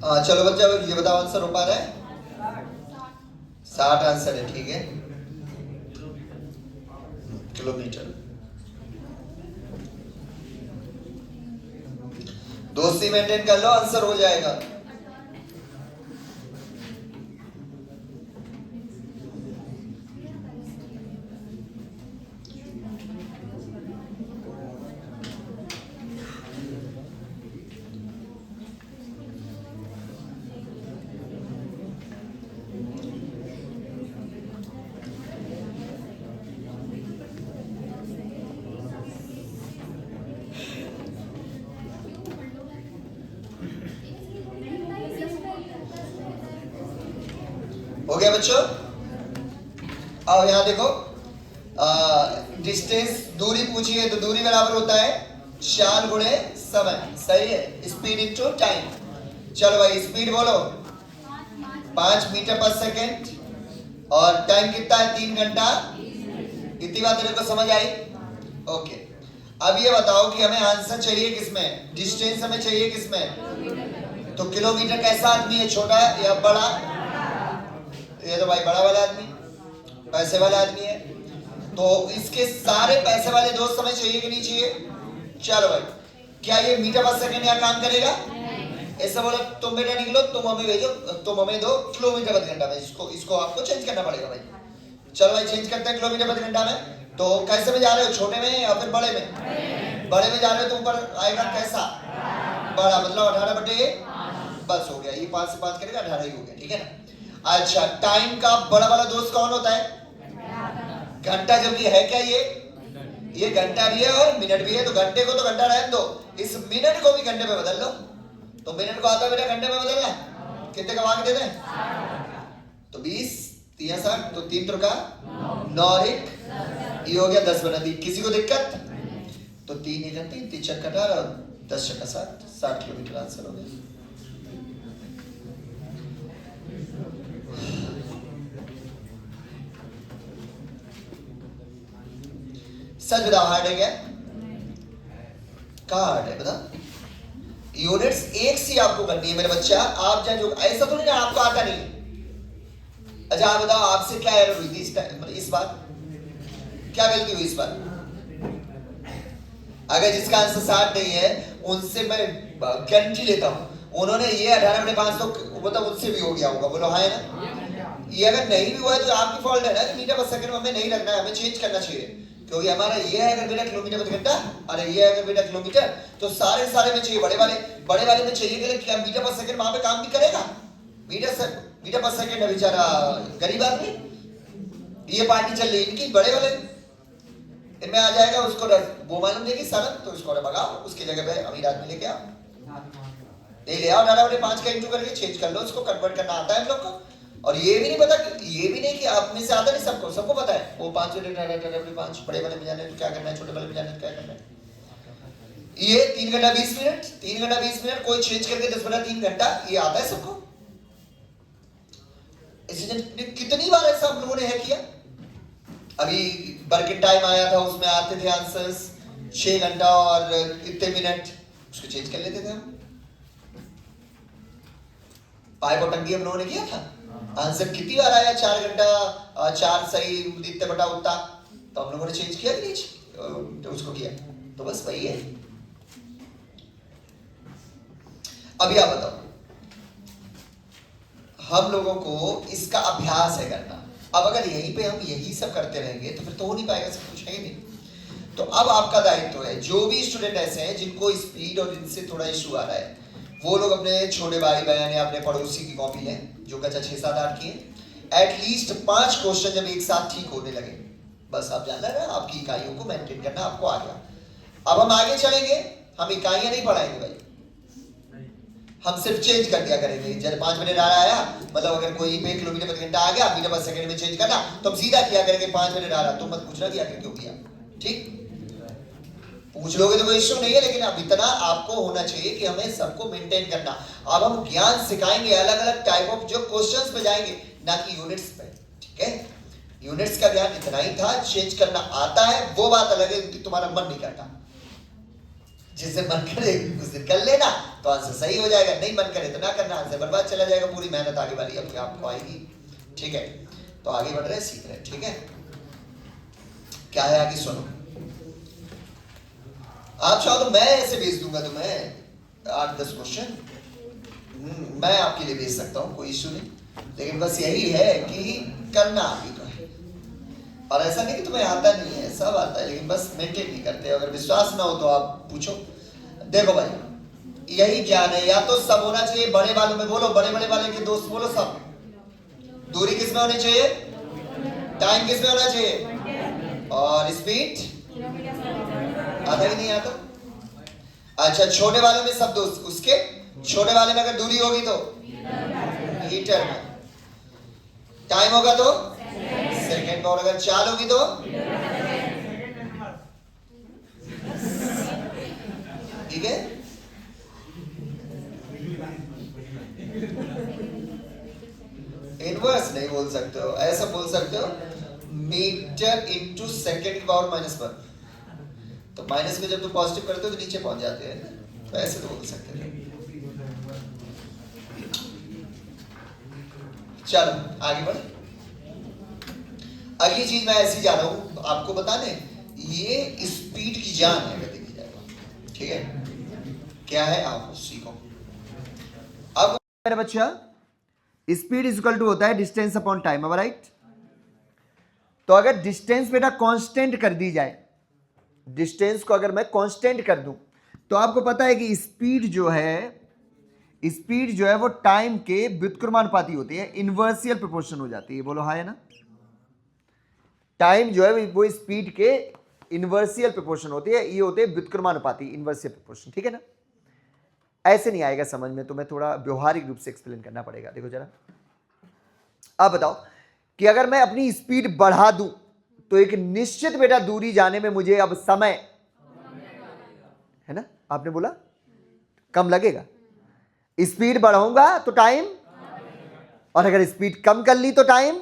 हाँ चलो बच्चा, ये बताओ आंसर हो पा रहा है? 60 आंसर है, ठीक है? किलोमीटर। दोस्ती मेंटेन कर लो, आंसर हो जाएगा। हो गया बच्चों? अब यहां देखो, डिस्टेंस दूरी पूछी है, तो दूरी बराबर होता है 4 गुणे समय। सही है? Speed into time. चलो भाई स्पीड बोलो। 5 मीटर पर सेकेंड और टाइम कितना है? 3 घंटा। इतनी बात तेरे को समझ आई? ओके। अब ये बताओ कि हमें आंसर चाहिए किसमें? डिस्टेंस हमें चाहिए किसमें? तो किलोमीटर कैसा आदमी है, छोटा या बड़ा? ये तो भाई बड़ा वाला आदमी, पैसे वाला आदमी है। तो इसके सारे पैसे वाले दोस्त हमें चाहिए कि नहीं चाहिए? चलो भाई, क्या ये मीटर पर सेकंड यहाँ काम करेगा? ऐसा बोला तुम बेटा निकलो, तुम हमें भेजो, तुम हमें दो किलोमीटर प्रति घंटा में। इसको आपको चेंज करना पड़ेगा भाई। चलो भाई चेंज करते हैं किलोमीटर प्रति घंटा में। तो कैसे में जा रहे हो, छोटे में या फिर बड़े में? बड़े में जा रहे हो तो ऊपर आएगा कैसा? बड़ा, मतलब 18/5। बस हो गया, ये 5 से 5 करेगा 18 ही हो गया, ठीक है ना? अच्छा, टाइम का बड़ा वाला दोस्त कौन होता है? घंटा। जबकि है क्या ये? ये घंटा भी है और मिनट भी है, तो घंटे को तो घंटा रहने दो, इस मिनट को भी घंटे में बदल लो। तो मिनट को आता है बेटा घंटे में बदलना, कितने कमा के देते हैं? तो 20 3 60, तो 3 त्रिका 9 और 1 ये हो गया 10 बना दी। किसी को दिक्कत? तो 3 1 3 3 चक्का 18 और 10 चक्का 60 किलोमीटर आंसर हो गया। सच बताओ हार्ड है क्या? कहाँ हार्ड है बता? यूनिट्स एक सी आपको करनी है मेरे बच्चा। आप चाहे जो ऐसा तो नहीं ना आपको आता नहीं। अच्छा आप बताओ आपसे क्या एरर हुई थी इस बार? क्या गलती हुई इस बार? अगर जिसका आंसर 60 नहीं है उनसे मैं गारंटी लेता हूं उन्होंने ये 18/5 तो मतलब उनसे भी हो गया होगा। बोलो हाँ है ना? ये अगर नहीं भी हुआ है तो आपकी फॉल्ट है ना कि मीटर पर सेकंड में हमें नहीं रखना है, हमें चेंज करना चाहिए। क्योंकि हमारा ये है अगर बेटा किलोमीटर प्रति घंटा, अरे ये है अगर बेटा किलोमीटर, तो सारे में चाहिए बड़े वाले में चाहिए कि मीटर पर सेकंड वहां पे काम भी करेगा। मीटर पर सेकंड है बेचारा गरीब आदमी, ये पार्टी चल रही इनकी बड़े वाले इनमें आ जाएगा, उसको वो मालूम नहीं कि सरल, तो इसको भगाओ, उसकी जगह पे अमीर आदमी लेके आओ, ले आओ 18/5 का इंटू करके चेंज कर लो, उसको कन्वर्ट करना आता है हम लोग को। और ये भी नहीं पता, ये भी नहीं कि आप में से आता नहीं, सबको पता है वो 5 यूनिट 5 बड़े वाले में जाने तो क्या करना है, छोटे वाले में जाने तो क्या करना है। ये 3 घंटा 20 मिनट 3 घंटा 20 मिनट कोई चेंज करके 10 बटा 3 घंटा, ये आता है सबको। इसलिए कितनी बार ऐसा हम लोगों ने है किया। अभी बर्किन टाइम आया था, उसमें आते थे आंसर्स 6 घंटा और इतने मिनट, उसको चेंज कर लेते थे हम। पाइप और टंकी हम लोगों ने किया था, आंसर कितनी बार आया 4 घंटा 4 सही इतने बटा उतना, तो हम लोगों ने चेंज किया कि नहीं, तो उसको किया। तो बस वही है। अभी आप बताओ, हम लोगों को इसका अभ्यास है करना। अब अगर यहीं पे हम यही सब करते रहेंगे तो फिर तो हो नहीं पाएगा, सब कुछ है नहीं। तो अब आपका दायित्व है, जो भी स्टूडेंट ऐसे हैं जिनको स्पीड और इनसे थोड़ा इशू आ रहा है, वो लोग अपने छोटे भाई बहन या अपने पड़ोसी की कॉपी लें जो कक्षा 6 7 8 की है। एटलीस्ट 5 क्वेश्चन जब एक साथ ठीक होने लगे, बस आप जानना है आपकी इकाइयों को मेंटेन करना आपको आ गया। अब हम आगे चलेंगे, हम इकाइयां नहीं पढ़ाएंगे भाई, हम सिर्फ चेंज कर दिया करेंगे। जब 5 मिनट आ रहा आया, मतलब अगर कोई पे किलोमीटर प्रति घंटा आ गया, मीटर पर सेकंड में चेंज करना, तो हम सीधा किया करेंगे 5 मिनट आ रहा, तुम मत पूछना कि आगे क्यों किया। ठीक, पूछ लोगे तो कोई इश्यू नहीं है, लेकिन अब इतना आपको होना चाहिए कि हमें सबको मेंटेन करना। अब हम ज्ञान सिखाएंगे, अलग अलग टाइप ऑफ जो क्वेश्चंस पे जाएंगे, ना कि यूनिट्स पे। ठीक है, यूनिट्स का ज्ञान इतना ही था, चेंज करना आता है वो बात अलग है कि तुम्हारा मन नहीं करता। जिससे मन करे उस दिन कर लेना तो आंसर सही हो जाएगा, नहीं मन करे तो ना करना, आंसर बर्बाद चला जाएगा, पूरी मेहनत आगे वाली अब आपको आएगी। ठीक है, तो आगे बढ़ रहे सीख रहे। ठीक है, क्या है आगे सुनो। आप चाहो तो मैं ऐसे भेज दूंगा तुम्हें 8-10 क्वेश्चन मैं आपके लिए भेज सकता हूं, कोई इश्यू नहीं, लेकिन बस यही है कि करना आप ही को है। और ऐसा नहीं कि तुम्हें आता नहीं है, सब आता है, लेकिन बस मेंटेन नहीं करते। अगर विश्वास ना हो तो आप पूछो। देखो भाई, यही ज्ञान है, या तो सब होना चाहिए बड़े वालों में, बोलो बड़े वाले के दोस्त बोलो सब। दूरी किस में होनी चाहिए, टाइम किस में होना चाहिए, और स्पीड आता ही नहीं आता। अच्छा, छोटे वाले में सब दोस्त, उसके छोटे वाले में अगर दूरी होगी तो मीटर में, टाइम होगा तो सेकंड में, और अगर चाल होगी तो ठीक है। इनवर्स नहीं बोल सकते हो, ऐसा बोल सकते हो मीटर इंटू सेकंड की पावर -1, तो माइनस में जब तुम पॉजिटिव करते हो तो नीचे पहुंच जाते हैं, तो ऐसे तो बोल सकते हैं। चलो आगे बढ़। अगली चीज मैं ऐसी जा रहा हूं आपको बताने, ये स्पीड की जान है अगर देखी जाएगा। ठीक है, क्या है आप सीखो। अब मेरे बच्चा, स्पीड इज इक्वल टू होता है डिस्टेंस अपॉन टाइम, राइट। तो अगर डिस्टेंस बेटा कांस्टेंट कर दी जाए, डिस्टेंस को अगर मैं कांस्टेंट कर दूं, तो आपको पता है कि स्पीड जो है वो टाइम के व्युत्क्रमानुपाती होती है, इनवर्सियल प्रोपोर्शन हो जाती है। बोलो हाँ है ना। टाइम जो है वो स्पीड के इन्वर्सियल प्रोपोर्शन होती है, ये होते हैं व्युत्क्रमानुपाती इन्वर्सियल प्रोपोर्शन, ठीक है ना। ऐसे नहीं आएगा समझ में, तो मैं थोड़ा व्यवहारिक रूप से एक्सप्लेन करना पड़ेगा। देखो जरा, अब बताओ कि अगर मैं अपनी स्पीड बढ़ा दूं तो एक निश्चित बेटा दूरी जाने में मुझे अब समय, है ना, आपने बोला कम लगेगा। स्पीड बढ़ाऊंगा तो टाइम, और अगर स्पीड कम कर ली तो टाइम।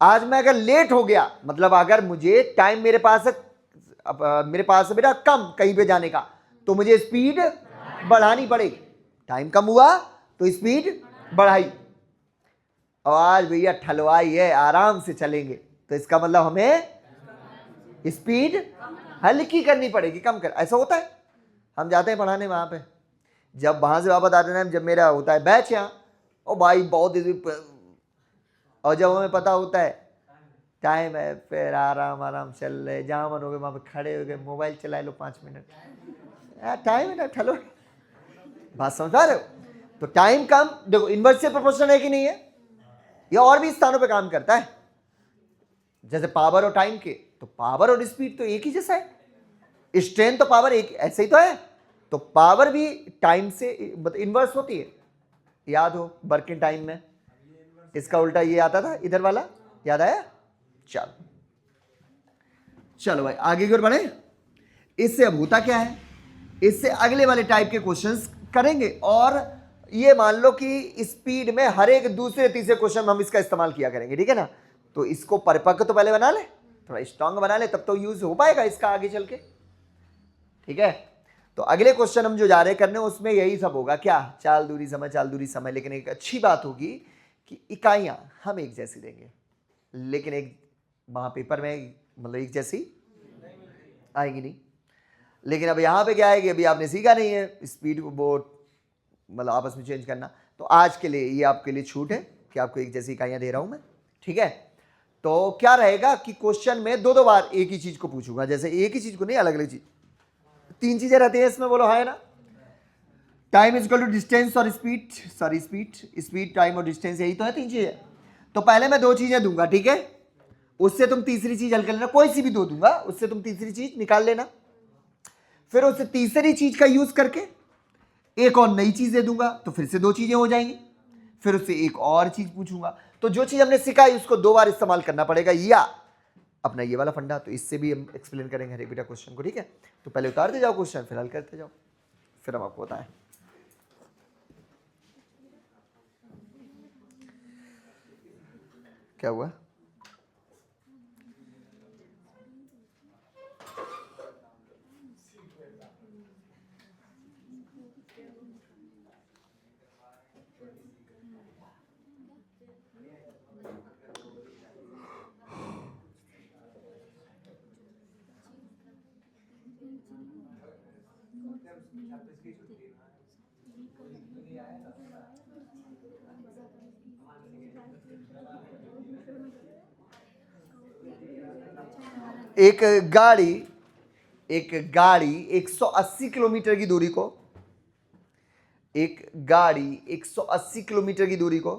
आज मैं अगर लेट हो गया, मतलब अगर मुझे टाइम मेरे पास है बेटा कम कहीं पे जाने का, तो मुझे स्पीड बढ़ानी पड़ेगी। टाइम कम हुआ तो स्पीड बढ़ाई, और आज भैया ठलवाई है, आराम से चलेंगे, तो इसका मतलब हमें स्पीड हल्की करनी पड़ेगी, कम कर। ऐसा होता है, हम जाते हैं पढ़ाने वहां पे, जब वहां से वापस आते हैं, जब मेरा होता है बैच यहाँ, ओ भाई बहुत, और जब हमें पता होता है टाइम है, फिर आराम आराम चल रहे, जहाँ मन हो गए वहाँ पे खड़े हो गए, मोबाइल चला लो 5 मिनट, टाइम है ना, ठलो। बात समझ पा रहे हो? तो टाइम कम, देखो इन्वर्सियल प्रोपोर्शन है कि नहीं है, यह और भी स्थानों पे काम करता है, जैसे पावर और टाइम के, तो पावर और स्पीड तो एक ही जैसा है, स्ट्रेन तो पावर एक ऐसे ही तो है, तो पावर भी टाइम से मतलब इन्वर्स होती है। याद हो वर्किंग टाइम में इसका उल्टा ये आता था, इधर वाला, याद आया? चलो चलो भाई आगे की ओर बढ़े। इससे अब होता क्या है, इससे अगले वाले टाइप के क्वेश्चंस करेंगे, और ये मान लो कि स्पीड में हर एक दूसरे तीसरे क्वेश्चन में हम इसका इस्तेमाल किया करेंगे, ठीक है ना। तो इसको परिपक्व तो पहले बना ले, थोड़ा स्ट्रांग बना ले, तब तो यूज हो पाएगा इसका आगे चल के, ठीक है। तो अगले क्वेश्चन हम जो जा रहे करने उसमें यही सब होगा, क्या, चाल दूरी समय, चाल दूरी समय। लेकिन एक अच्छी बात होगी कि इकाइयां हम एक जैसी देंगे, लेकिन एक वहां पेपर में मतलब एक जैसी आएगी नहीं। लेकिन अब यहाँ पे क्या है कि अभी आपने सीखा नहीं है स्पीड को वो मतलब आपस में चेंज करना, तो आज के लिए ये आपके लिए छूट है कि आपको एक जैसी इकाइयां दे रहा हूं मैं, ठीक है। तो क्या रहेगा कि क्वेश्चन में दो बार एक ही चीज को पूछूंगा, जैसे एक ही चीज को नहीं, अलग अलग चीज, 3 चीजें रहती हैं इसमें, बोलो हाँ है ना। Time is equal to distance और स्पीड, सॉरी स्पीड टाइम और डिस्टेंस, यही तो है 3 चीजें। तो पहले मैं 2 चीजें दूंगा, ठीक है, उससे तुम तीसरी चीज हल कर लेना, कोई सी भी 2 दूंगा, उससे तुम तीसरी चीज निकाल लेना, फिर उससे तीसरी चीज का यूज करके एक और नई चीज दे दूंगा, तो फिर से 2 चीजें हो जाएंगी, फिर उससे एक और चीज पूछूंगा। तो जो चीज हमने सिखाई उसको 2 बार इस्तेमाल करना पड़ेगा, या अपना ये वाला फंडा, तो इससे भी हम एक्सप्लेन करेंगे हर एक बेटा क्वेश्चन को, ठीक है। तो पहले उतारते जाओ क्वेश्चन, फिर हल करते जाओ, फिर हम आपको बताएं। क्या हुआ? एक गाड़ी 180 किलोमीटर की दूरी को, एक गाड़ी 180 किलोमीटर की दूरी को,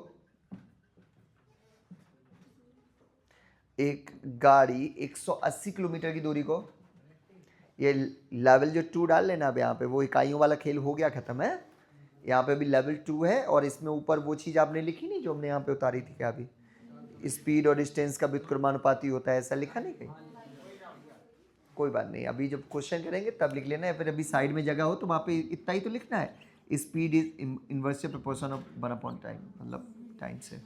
एक गाड़ी 180 किलोमीटर की दूरी को, ये लेवल जो 2 डाल लेना अब यहाँ पे, वो इकाइयों वाला खेल हो गया खत्म है, यहाँ पे भी लेवल 2 है, और इसमें ऊपर वो चीज आपने लिखी नहीं जो हमने यहाँ पे उतारी थी, क्या अभी स्पीड और डिस्टेंस का व्युत्क्रमानुपाती होता है, ऐसा लिखा नहीं कहीं? कोई बात नहीं, अभी जब क्वेश्चन करेंगे तब लिख लेना है, फिर अभी साइड में जगह हो तो वहाँ पे इतना ही तो लिखना है, speed is inversely proportion of 1 time, मतलब टाइम से।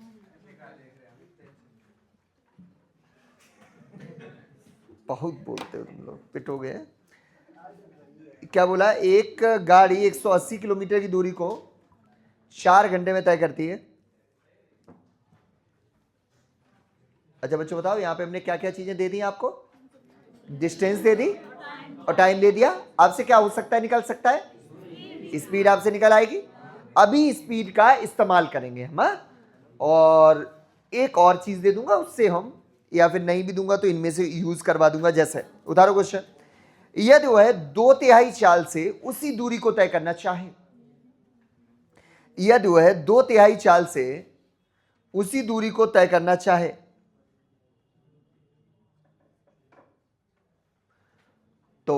बहुत बोलते हो तुम लोग, पिट हो गए। क्या बोला? एक गाड़ी 180 किलोमीटर की दूरी को 4 घंटे में तय करती है। अच्छा बच्चों बताओ, यहाँ पे हमने क्या क्या चीजें दे दी आपको? डिस्टेंस दे दी और टाइम दे दिया। आपसे क्या हो सकता है, निकल सकता है? स्पीड आपसे निकल आएगी। अभी स्पीड का इस्तेमाल करेंगे हम, और एक और चीज दे दूंगा उससे हम, या फिर नहीं भी दूंगा तो इनमें से यूज करवा दूंगा। जैसे उदाहरण क्वेश्चन, यदि वह 2/3 चाल से उसी दूरी को तय करना चाहे, यदि वह 2/3 चाल से उसी दूरी को तय करना चाहे, तो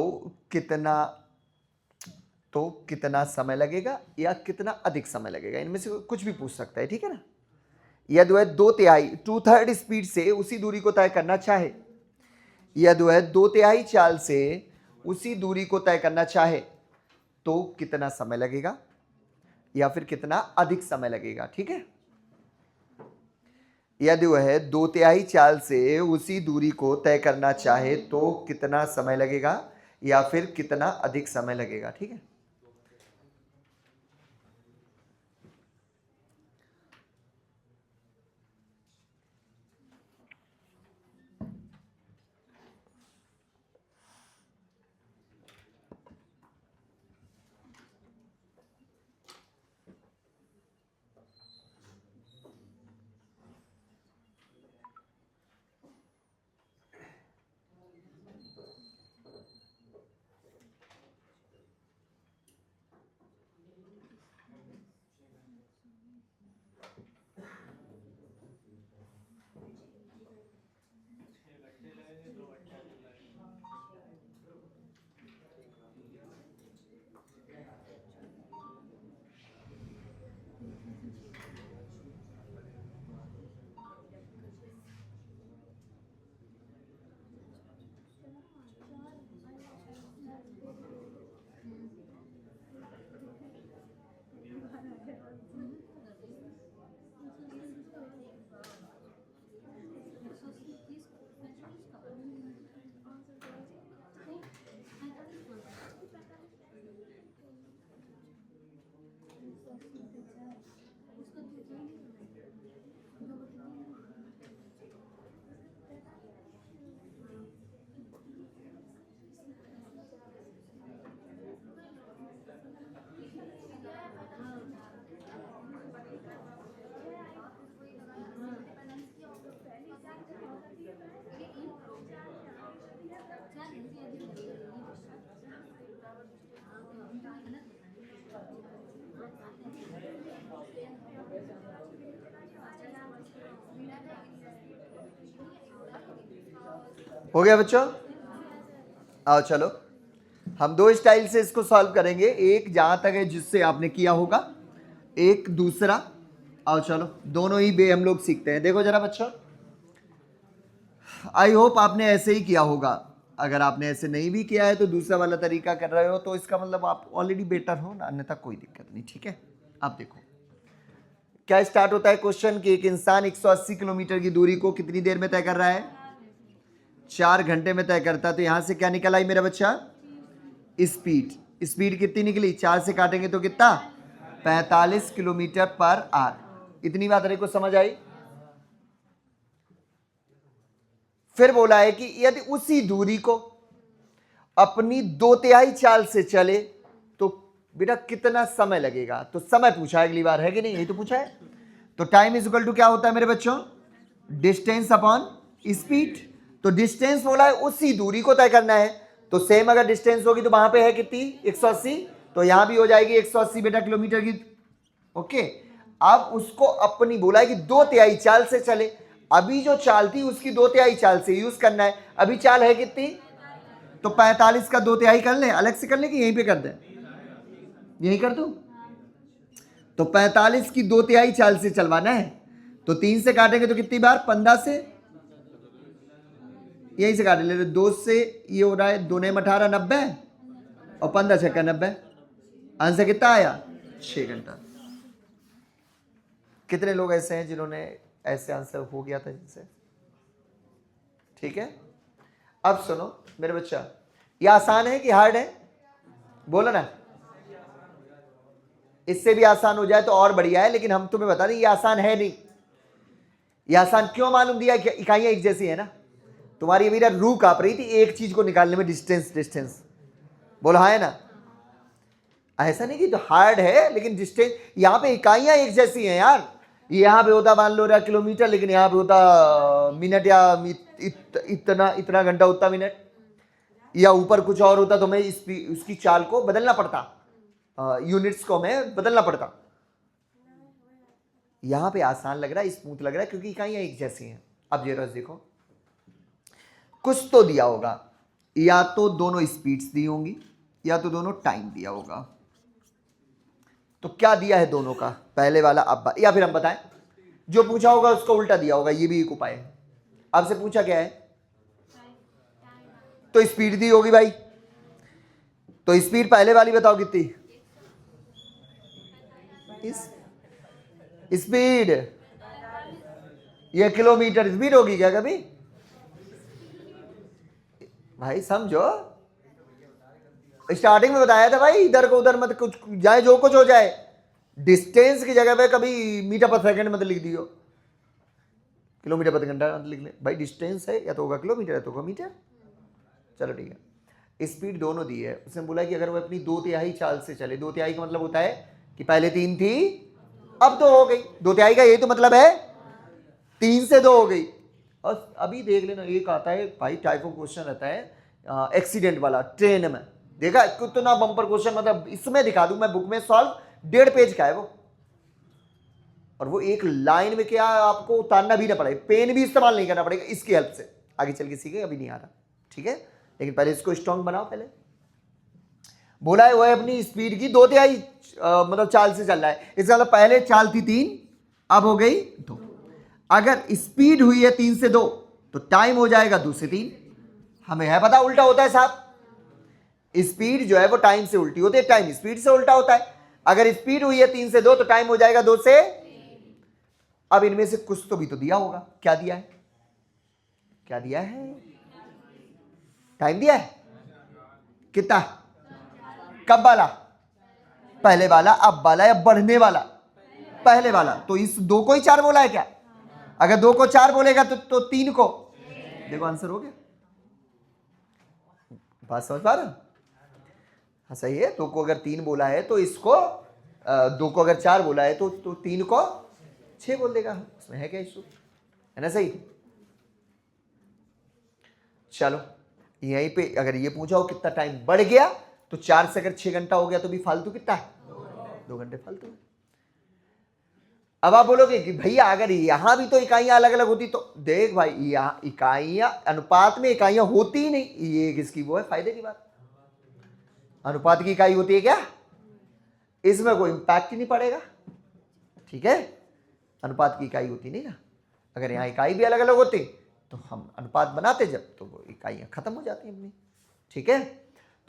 कितना समय लगेगा या कितना अधिक समय लगेगा, इनमें से कुछ भी पूछ सकता है, ठीक है ना। यदि वह 2/3 2/3 स्पीड से उसी दूरी को तय करना चाहे, यदि वह 2/3 चाल से उसी दूरी को तय करना चाहे तो कितना समय लगेगा या फिर कितना अधिक समय लगेगा, ठीक है। यदि वह 2/3 चाल से उसी दूरी को तय करना चाहे तो कितना समय लगेगा या फिर कितना अधिक समय लगेगा, ठीक है। हो गया बच्चों, आओ चलो हम दो स्टाइल से इसको सॉल्व करेंगे, एक जहां तक है जिससे आपने किया होगा, एक दूसरा। आओ चलो दोनों ही वे हम लोग सीखते हैं। देखो जरा बच्चों, आई होप आपने ऐसे ही किया होगा। अगर आपने ऐसे नहीं भी किया है तो दूसरा वाला तरीका कर रहे हो तो इसका मतलब आप ऑलरेडी बेटर हो ना, अन्यथा कोई दिक्कत नहीं, ठीक है। आप देखो क्या स्टार्ट होता है क्वेश्चन कि एक इंसान 180 किलोमीटर की दूरी को कितनी देर में तय कर रहा है, 4 घंटे में तय करता है। तो यहां से क्या निकल आई मेरा बच्चा, स्पीड। स्पीड कितनी निकली, 4 से काटेंगे तो कितना, 45 किलोमीटर पर आवर। इतनी बात को समझ आई। फिर बोला है कि यदि उसी दूरी को अपनी 2/3 चाल से चले तो बेटा कितना समय लगेगा। तो समय पूछा है अगली बार, है कि नहीं, यही तो पूछा है। तो टाइम इज इक्वल टू क्या होता है मेरे बच्चों, डिस्टेंस अपॉन स्पीड। तो डिस्टेंस बोला है उसी दूरी को तय करना है, तो सेम अगर डिस्टेंस होगी तो वहां पे है कितनी, 180, तो यहां भी हो जाएगी 180 बेटा किलोमीटर की। ओके, अब उसको अपनी बोला है कि 2/3 चाल से चले। अभी जो चाल थी उसकी 2/3 चाल से यूज करना है। अभी चाल है कितनी, तो 45 का 2/3 कर ले, अलग से कर ले कि यहीं पे कर दे, यहीं कर दो। तो 45 की 2/3 चाल से चलवाना है, तो 3 से काटेंगे तो कितनी बार, 15 से, यहीं से काट ले, 2 से ये हो रहा है 2 9 18 90 और 15 6 90। आंसर कितना आया, 6 घंटा। कितने लोग ऐसे हैं जिन्होंने ऐसे आंसर हो गया था जिनसे, ठीक है। अब सुनो मेरे बच्चा, ये आसान है कि हार्ड है, बोलो ना। इससे भी आसान हो जाए तो और बढ़िया है, लेकिन हम तुम्हें बता दें ये आसान है नहीं। ये आसान क्यों मालूम दिया, इकाइयां एक जैसी है ना। तुम्हारी मेरा रूह कांप रही थी एक चीज को निकालने में, डिस्टेंस बोलो, हाँ है ना। ऐसा नहीं कि तो हार्ड है, लेकिन डिस्टेंस यहां पे इकाइयां एक जैसी हैं यार। यहां पे होता मान लो किलोमीटर, लेकिन यहां पे होता मिनट, या इतना घंटा उतना मिनट, या ऊपर कुछ और होता तो मैं उसकी चाल को बदलना पड़ता, यूनिट्स को हमें बदलना पड़ता। यहां पे आसान लग रहा है, स्मूथ लग रहा है, क्योंकि इकाइयां एक जैसी हैं। अब ये रस देखो, कुछ तो दिया होगा, या तो दोनों स्पीड्स दी होंगी या तो दोनों टाइम दिया होगा। तो क्या दिया है दोनों का, पहले वाला अब, या फिर हम बताएं जो पूछा होगा उसको उल्टा दिया होगा, ये भी एक उपाय है। आपसे पूछा क्या है, तो स्पीड दी होगी भाई, तो स्पीड पहले वाली बताओ कितनी, स्पीड, ये किलोमीटर स्पीड होगी क्या कभी भाई, समझो। स्टार्टिंग में बताया था भाई, इधर को उधर मत कुछ जाए, जो कुछ हो जाए। डिस्टेंस की जगह पे कभी मीटर पर सेकंड मत लिख दियो, किलोमीटर प्रति घंटा मत लिख ले भाई। डिस्टेंस है या तो होगा किलोमीटर या तो होगा मीटर। चलो ठीक है, स्पीड दोनों दी है। उसने बोला कि अगर वो अपनी 2/3 चाल से चले, 2/3 का मतलब होता है कि पहले 3 थी अब 2 हो गई, 2/3 का यही तो मतलब है, 3 से 2 हो गई। और अभी देख लेना, एक आता है भाई टाइप ऑफ क्वेश्चन रहता है एक्सीडेंट वाला ट्रेन में, देखा कितना बम्पर क्वेश्चन, मतलब इसमें दिखा दूं मैं बुक में सॉल्व, 1.5 पेज का है वो, और वो एक लाइन में क्या आपको उतारना भी ना पड़े, पेन भी इस्तेमाल नहीं करना पड़ेगा इसकी हेल्प से, आगे चल के सीखे, अभी नहीं आ रहा ठीक है, लेकिन पहले इसको स्ट्रॉन्ग बनाओ। पहले बोला है वो है अपनी स्पीड की 2/3 मतलब चाल से चल रहा है, इसका मतलब पहले चाल थी 3 अब हो गई 2। अगर स्पीड हुई है 3 से 2 तो टाइम हो जाएगा 2 से 3। हमें है पता उल्टा होता है साहब, स्पीड जो है वो टाइम से उल्टी होती है, टाइम स्पीड से उल्टा होता है। अगर स्पीड हुई है 3 से 2 तो टाइम हो जाएगा 2 से। अब इनमें से कुछ तो भी तो दिया होगा, क्या दिया है, क्या दिया है, टाइम दिया है कितना, कब वाला, पहले वाला, अब वाला या बढ़ने वाला, पहले वाला। तो इस 2 को ही 4 बोला है क्या, अगर 2 को 4 बोलेगा तो 3 को, देखो आंसर हो गया, बात समझ पा रहे हो। हाँ सही है, 2 को अगर 3 बोला है तो इसको 2 को अगर 4 बोला है तो 3 को 6 बोल देगा, उसमें है क्या इशू, है ना सही। चलो यहीं पे अगर ये पूछा हो कितना टाइम बढ़ गया, तो 4 से अगर 6 घंटा हो गया तो भी फालतू कितना है, 2 घंटे फालतू। अब आप बोलोगे कि भैया अगर यहां भी तो इकाइयां अलग अलग होती, तो देख भाई यहाँ इकाइयां अनुपात में इकाइयां होती ही नहीं, ये किसकी वो है फायदे की बात, अनुपात की इकाई होती है क्या, इसमें कोई इंपैक्ट ही नहीं पड़ेगा ठीक है, अनुपात की इकाई होती नहीं ना। अगर यहाँ इकाई भी अलग अलग होती तो हम अनुपात बनाते जब, तो वो इकाइयां खत्म हो जाती हैं अपनी ठीक है।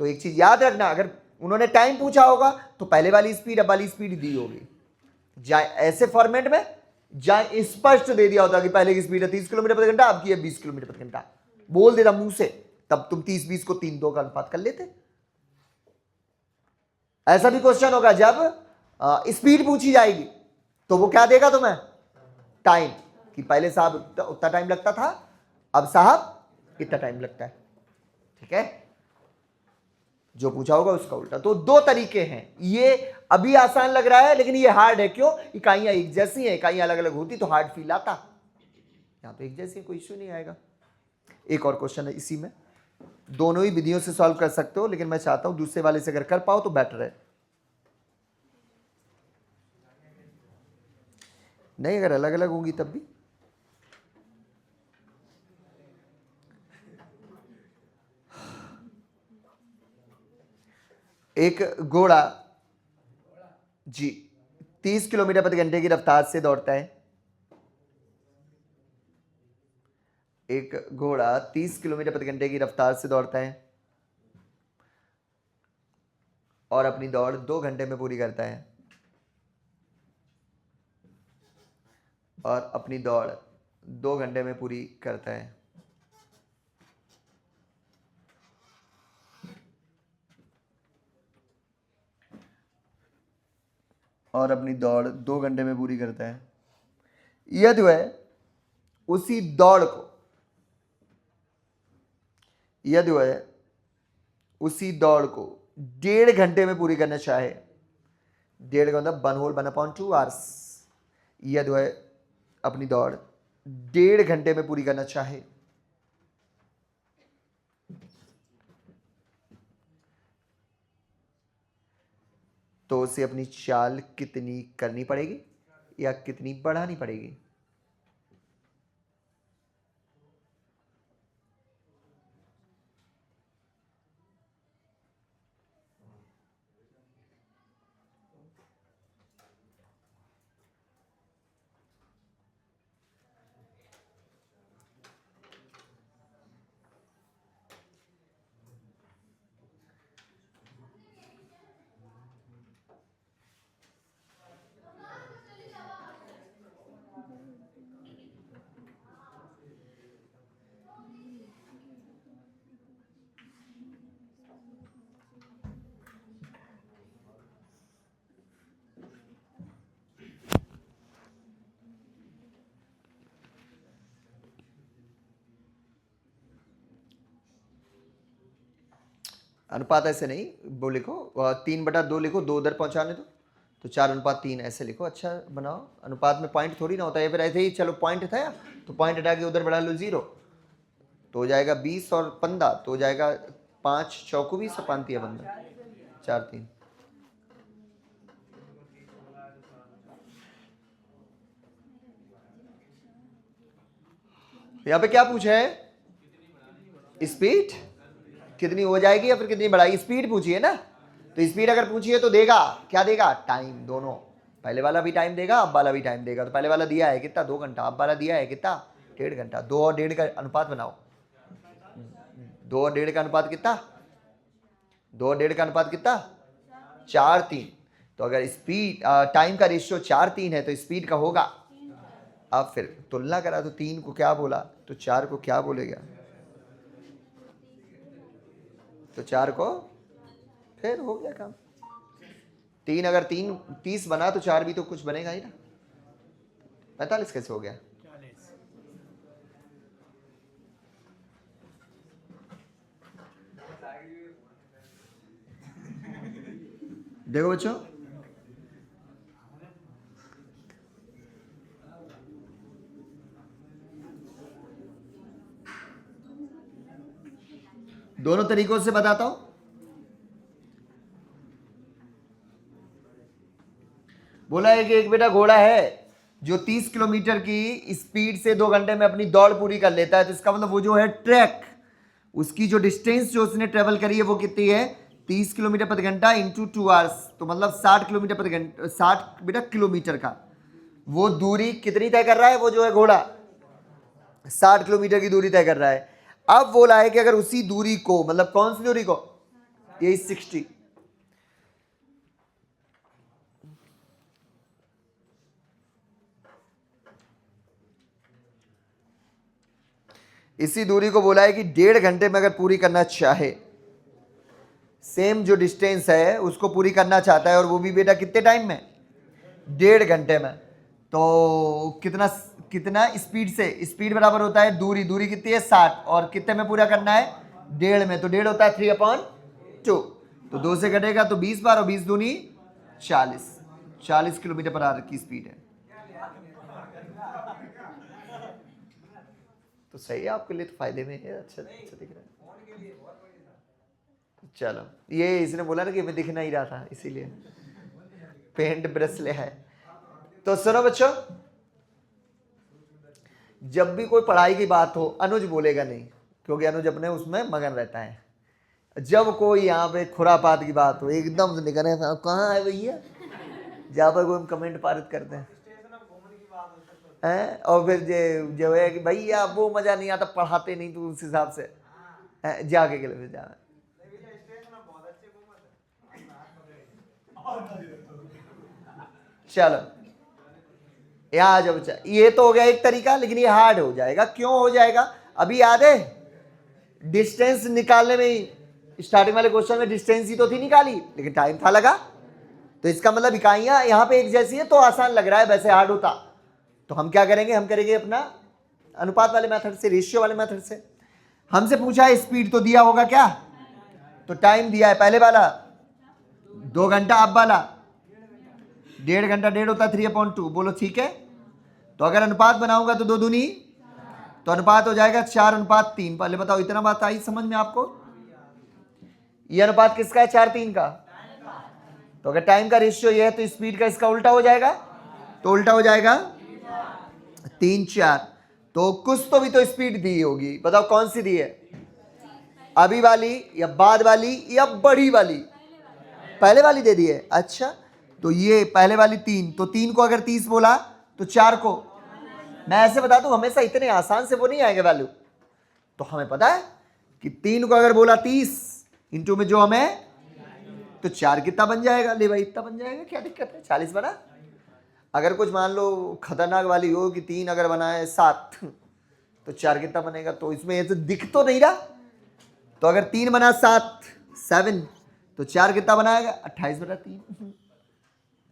तो एक चीज याद रखना, अगर उन्होंने टाइम पूछा होगा तो पहले वाली स्पीड अब वाली स्पीड दी होगी, जाए ऐसे फॉर्मेट में, जाए स्पष्ट दे दिया होता कि पहले की स्पीड है 30 किलोमीटर प्रति घंटा, अब की है 20 किलोमीटर प्रति घंटा, बोल देता मुंह से, तब तुम 30-20 को 3-2 का अनुपात कर लेते। ऐसा भी क्वेश्चन होगा जब स्पीड पूछी जाएगी तो वो क्या देगा तुम्हें, टाइम, कि पहले साहब उतना टाइम लगता था, अब साहब इतना टाइम लगता है ठीक है, जो पूछा होगा उसका उल्टा। तो 2 तरीके हैं, ये अभी आसान लग रहा है लेकिन ये हार्ड है, क्यों, इकाइयां एक जैसी हैं, इकाइयां अलग अलग होती तो हार्ड फील आता, यहां तो एक जैसी कोई इश्यू नहीं आएगा। एक और क्वेश्चन है इसी में, दोनों ही विधियों से सॉल्व कर सकते हो, लेकिन मैं चाहता हूं दूसरे वाले से अगर कर पाओ तो बेटर है, नहीं अगर अलग अलग होंगी तब भी। एक घोड़ा जी 30 किलोमीटर प्रति घंटे की रफ्तार से दौड़ता है, एक घोड़ा 30 किलोमीटर प्रति घंटे की रफ्तार से दौड़ता है और अपनी दौड़ 2 घंटे में पूरी करता है, और अपनी दौड़ 2 घंटे में पूरी करता है, और अपनी दौड़ 2 घंटे में पूरी करता है। यदि वह उसी दौड़ को, यदि वह उसी दौड़ को 1.5 घंटे में पूरी करना चाहे, 1.5 का मतलब 1/2 आवर्स, यदि वह अपनी दौड़ 1.5 घंटे में पूरी करना चाहे तो उसे अपनी चाल कितनी करनी पड़ेगी या कितनी बढ़ानी पड़ेगी, अनुपात ऐसे नहीं, वो लिखो 3/2 लिखो, 2 उधर पहुंचाने दो, तो 4:3 ऐसे लिखो। अच्छा बनाओ, अनुपात में पॉइंट थोड़ी ना होता है, फिर ऐसे ही चलो पॉइंट था तो पॉइंट हटा के उधर बढ़ा लो 0, तो हो जाएगा 20 और 15, तो हो जाएगा 5 चौको 20 और 5 15, 4 3। यहाँ पे क्या पूछा है? स्पीड कितनी हो जाएगी या फिर कितनी बढ़ाई, स्पीड पूछी है ना। तो स्पीड अगर पूछी है तो देगा क्या, देगा टाइम, दोनों, पहले वाला भी टाइम देगा, अब वाला भी टाइम देगा। तो पहले वाला दिया है कितना, 2 घंटा, अब वाला दिया है कितना, 1.5 घंटा। 2 और 1.5 का अनुपात बनाओ। 2 और 1.5 का अनुपात कितना, 2 और 1.5 का अनुपात कितना, 4:3। तो अगर स्पीड टाइम का रेशियो 4:3 है तो स्पीड का होगा। अब फिर तुलना करा तो 3 को क्या बोला तो 4 को क्या बोलेगा, तो 4 को, फिर हो गया काम। 3 अगर 30 बना तो 4 भी तो कुछ बनेगा ही ना। 45 कैसे हो गया? देखो बच्चों, दोनों तरीकों से बताता हूं। बोला है कि एक बेटा घोड़ा है जो 30 किलोमीटर की स्पीड से 2 घंटे में अपनी दौड़ पूरी कर लेता है, तो इसका मतलब वो जो है ट्रैक, उसकी जो डिस्टेंस जो उसने ट्रेवल करी है वो कितनी है, 30 किलोमीटर प्रति घंटा इंटू 2 आवर्स, तो मतलब 60 किलोमीटर प्रति घंटा, 60 बेटा किलोमीटर का वो दूरी कितनी तय कर रहा है, वो जो है घोड़ा 60 किलोमीटर की दूरी तय कर रहा है। अब बोला है कि अगर उसी दूरी को, मतलब कौन सी दूरी को, ये 60, इसी दूरी को बोला है कि 1.5 घंटे में अगर पूरी करना चाहे, सेम जो डिस्टेंस है उसको पूरी करना चाहता है, और वो भी बेटा कितने टाइम में, 1.5 घंटे में, तो कितना कितना स्पीड से, स्पीड बराबर होता है दूरी, दूरी कितनी है 60, और कितने में पूरा करना है, 1.5 में, तो 1.5 होता है 3/2, तो 2 से कटेगा तो 20 बार, और 20 दूनी 40 किलोमीटर पर आवर की स्पीड है। तो सही है, आपके लिए तो फायदे में है, अच्छा अच्छा दिख रहा है। चलो, ये इसने बोला ना कि मैं दिख नहीं रहा था, इसीलिए पेंट ब्रश ले है। तो सुनो बच्चों, जब भी कोई पढ़ाई की बात हो अनुज बोलेगा नहीं, क्योंकि अनुज अपने उसमें मगन रहता है। जब कोई यहाँ पे खुरापात की बात हो, एकदम से निकले कहाँ है भैया, जहाँ पर कोई कमेंट पारित करते हैं, और फिर जो है कि भैया वो मजा नहीं आता, पढ़ाते नहीं तो उस हिसाब से जाके के लिए जाना। चलो यहाँ आ जाओ बच्चा, ये तो हो गया एक तरीका, लेकिन ये हार्ड हो जाएगा। क्यों हो जाएगा, अभी याद है डिस्टेंस निकालने में ही, स्टार्टिंग वाले क्वेश्चन में डिस्टेंस ही तो थी निकाली, लेकिन टाइम था लगा, तो इसका मतलब इकाइयां यहाँ पे एक जैसी है, तो आसान लग रहा है, वैसे हार्ड होता। तो हम क्या करेंगे, हम करेंगे अपना अनुपात वाले मेथड से, रेशियो वाले मेथड से। हमसे पूछा है स्पीड, तो दिया होगा क्या, तो टाइम दिया है, पहले वाला 2 घंटा, अब वाला 1.5 घंटा, 1.5 होता है 3/2, बोलो ठीक है। तो अगर अनुपात बनाऊंगा तो 2 दूनी, तो अनुपात हो जाएगा 4:3। पहले बताओ इतना बात आई समझ में आपको, ये अनुपात किसका है, 4:3 का। तो अगर टाइम का रेशियो ये है तो स्पीड का इसका उल्टा हो जाएगा, तो उल्टा हो जाएगा 3/4। तो कुछ तो भी तो स्पीड दी होगी, बताओ कौन सी दी है, अभी वाली या बाद वाली या बड़ी वाली, पहले वाली दे दी है। अच्छा, तो ये पहले वाली 3, तो 3 को अगर 30 बोला तो 4 को, मैं ऐसे बता दूं हमेशा इतने आसान से वो नहीं आएगा वैल्यू, तो हमें पता है कि 3 को अगर बोला 30 इंटू में जो हमें, तो 4 कितना बन जाएगा, ले भाई इतना बन जाएगा, क्या दिक्कत है, 40 बना। अगर कुछ मान लो खतरनाक वाली हो कि 3 अगर बना है 7, तो 4 कितना बनेगा, तो इसमें ये तो दिख तो नहीं रहा, तो अगर 3 बना 7, तो 4 कितना बनाएगा, 28/3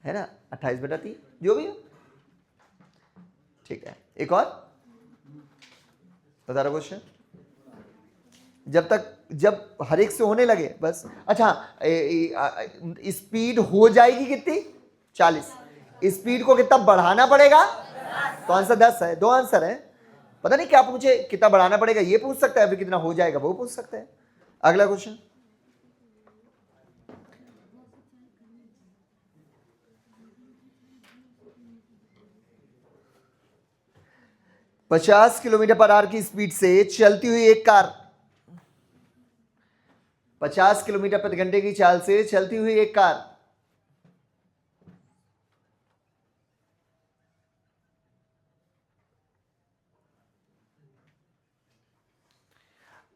है ना, 28/3 जो भी हो, ठीक है। एक और बता रहा क्वेश्चन, जब हर एक से होने लगे बस। अच्छा, स्पीड हो जाएगी कितनी? 40। स्पीड को कितना बढ़ाना पड़ेगा? तो आंसर 10 है। 2 आंसर है। पता नहीं क्या पूछे, कितना बढ़ाना पड़ेगा ये पूछ सकता है, फिर कितना हो जाएगा वो पूछ सकते हैं। अगला क्वेश्चन। पचास किलोमीटर पर आवर की स्पीड से चलती हुई एक कार, 50 किलोमीटर प्रति घंटे की चाल से चलती हुई एक कार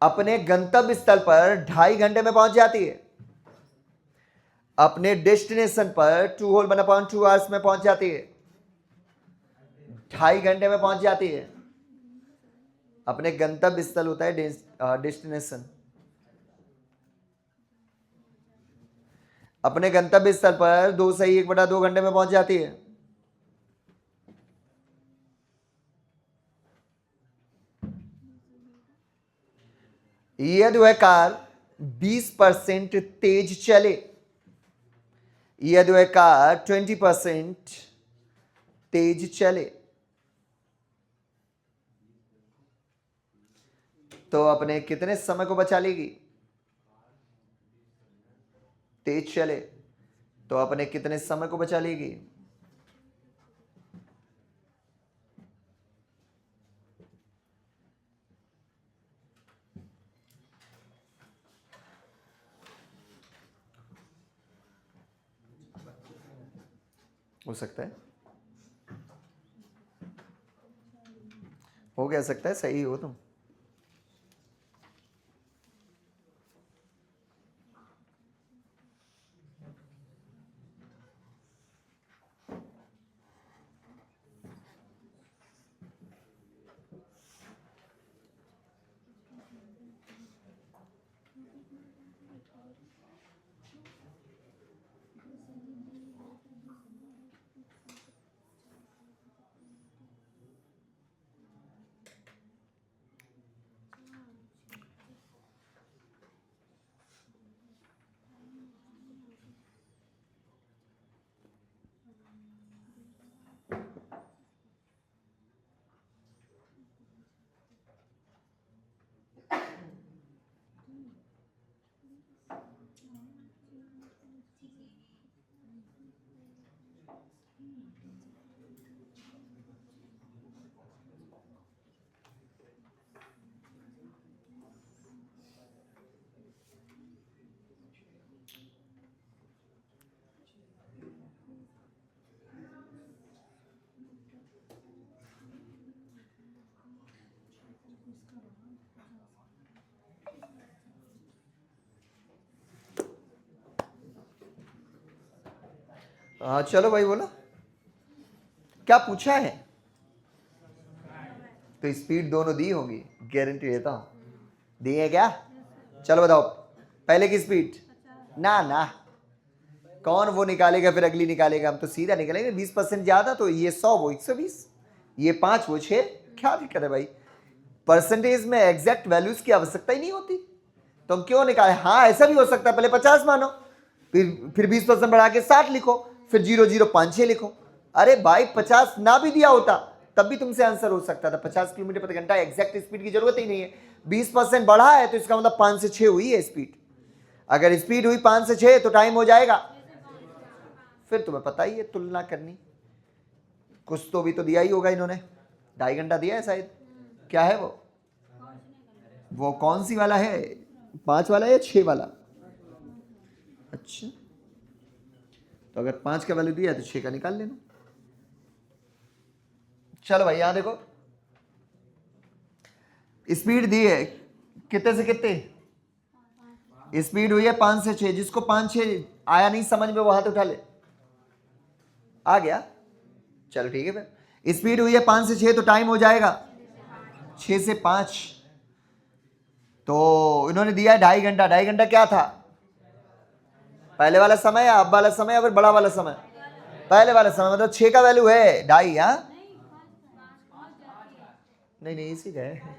अपने गंतव्य स्थल पर 2.5 घंटे में पहुंच जाती है। अपने डेस्टिनेशन पर 2 आवर्स में पहुंच जाती है। 2.5 घंटे में पहुंच जाती है। अपने गंतव्य स्थल होता है डेस्टिनेशन। अपने गंतव्य स्थल पर 2 घंटे में पहुंच जाती है। यदि वह कार 20% तेज चले, यदि वह कार 20% तेज चले, तो अपने कितने समय को बचा लेगी? तेज चले तो अपने कितने समय को बचा लेगी? हो सकता है, हो क्या सकता है, सही हो तुम। हाँ चलो भाई बोलो, क्या पूछा है? तो स्पीड दोनों दी होगी, गारंटी देता हूं। दी है क्या? चलो बताओ, पहले की स्पीड ना ना, कौन वो निकालेगा फिर अगली निकालेगा, हम तो सीधा निकालेंगे। 20% ज्यादा तो ये 100 वो 120, ये 5 वो 6, क्या दिक्कत है भाई? परसेंटेज में एग्जैक्ट वैल्यूज की आवश्यकता ही नहीं होती, तो हम क्यों निकाले? हाँ ऐसा भी हो सकता है, पहले 50 मानो, फिर 20% बढ़ा के 60 लिखो, फिर 0056 लिखो। अरे भाई 50 ना भी दिया होता तब भी तुमसे आंसर हो सकता था। 50 किलोमीटर प्रति घंटा एग्जैक्ट स्पीड की जरूरत ही नहीं है। 20% बढ़ा है तो इसका मतलब 5 से 6 हुई है स्पीड। अगर स्पीड हुई 5 से 6 तो टाइम हो जाएगा। फिर तुम्हें पता ही है तुलना करनी, कुछ तो भी तो दिया ही होगा इन्होंने। 2.5 घंटा दिया है शायद, क्या है वो कौन सी वाला है? 5 वाला या 6 वाला? अच्छा, तो अगर 5 का वैल्यू दिया है तो 6 का निकाल लेना। चलो भाई यहां देखो, स्पीड दी है कितने से कितने, स्पीड हुई है 5 से 6। जिसको 5 6 आया नहीं समझ में वो हाथ उठा ले। आ गया? चलो ठीक है, फिर स्पीड हुई है 5 से 6 तो टाइम हो जाएगा 6 से 5। तो इन्होंने दिया है 2.5 घंटा। 2.5 घंटा क्या था? पहले वाला समय या अब वाला समय या फिर बड़ा वाला समय? पहले वाला समय, मतलब 6 का वैल्यू है 2.5। हाँ नहीं इसी का है।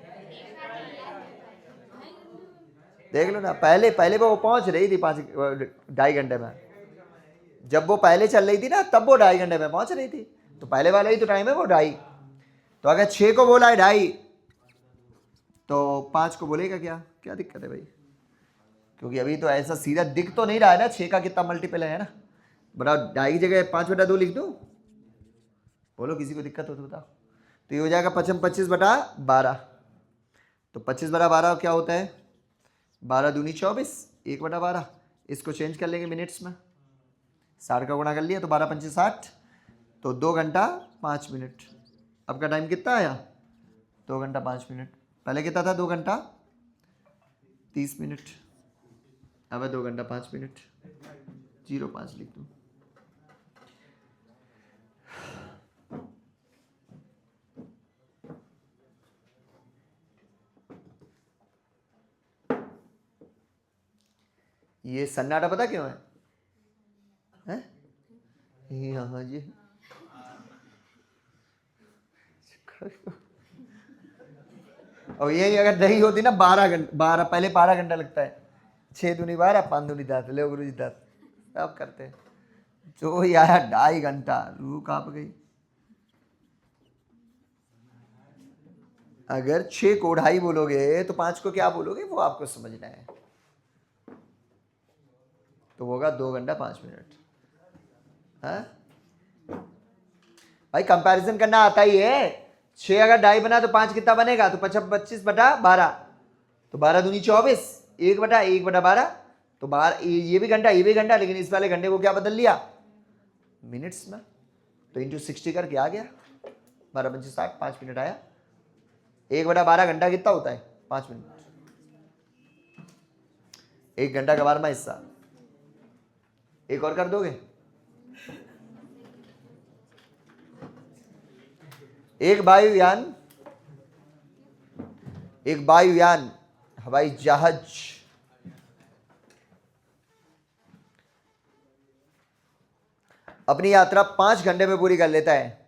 देख लो ना, पहले पहले वो पहुंच रही थी 2.5 घंटे में। जब वो पहले चल रही थी ना तब वो 2.5 घंटे में पहुंच रही थी, तो पहले वाला ही तो टाइम है वो 2.5। तो अगर 6 को बोला है 2.5 तो 5 को बोलेगा क्या? क्या दिक्कत है भाई? क्योंकि अभी तो ऐसा सीधा दिख तो नहीं रहा है ना 6 का कितना मल्टीपल है ना। बताओ 2.5 की जगह 5/2 लिख दूं? बोलो किसी को दिक्कत हो तो बताओ। तो ये हो जाएगा 25/12। तो 25/12 क्या होता है? 12 दूनी 24, 1/12। इसको चेंज कर लेंगे मिनट्स में, 60 का गुणा कर लिया तो 12 पंचे 60, तो 2 घंटा 5 मिनट। अब का टाइम कितना आया? 2 घंटा 5 मिनट। पहले कितना था? 2 घंटा 30 मिनट। अब है 2 घंटा 5 मिनट। 05 लिख दूँ। ये सन्नाटा पता क्यों है? हैं? हाँ जी। और यही अगर नहीं होती ना 12 घंटे, 12 पहले 12 घंटा लगता है, 6 दूनी 12, 5 दूनी 10, ले गुरु जी 10 सब करते हैं। जो ही आया 2.5 घंटा, रूह कांप गई। अगर 6 को 2.5 बोलोगे तो 5 को क्या बोलोगे वो आपको समझना है। तो होगा 2 घंटा 5 मिनट। हाँ भाई, कंपैरिजन करना आता ही है। 6 अगर 2.5 बना तो 5 कितना बनेगा? तो 25/12, तो 12 दूनी 24, 1/1/12। तो 12, ये भी घंटा ये भी घंटा, लेकिन इस वाले घंटे को क्या बदल लिया? मिनट्स में। तो इंटू 60 करके आ गया 12 पंचे 60, 5 मिनट आया। 1/12 घंटा कितना होता है? 5 मिनट। 1 घंटा का 12वां हिस्सा। एक और कर दोगे? एक वायुयान हवाई जहाज अपनी यात्रा 5 घंटे में पूरी कर लेता है।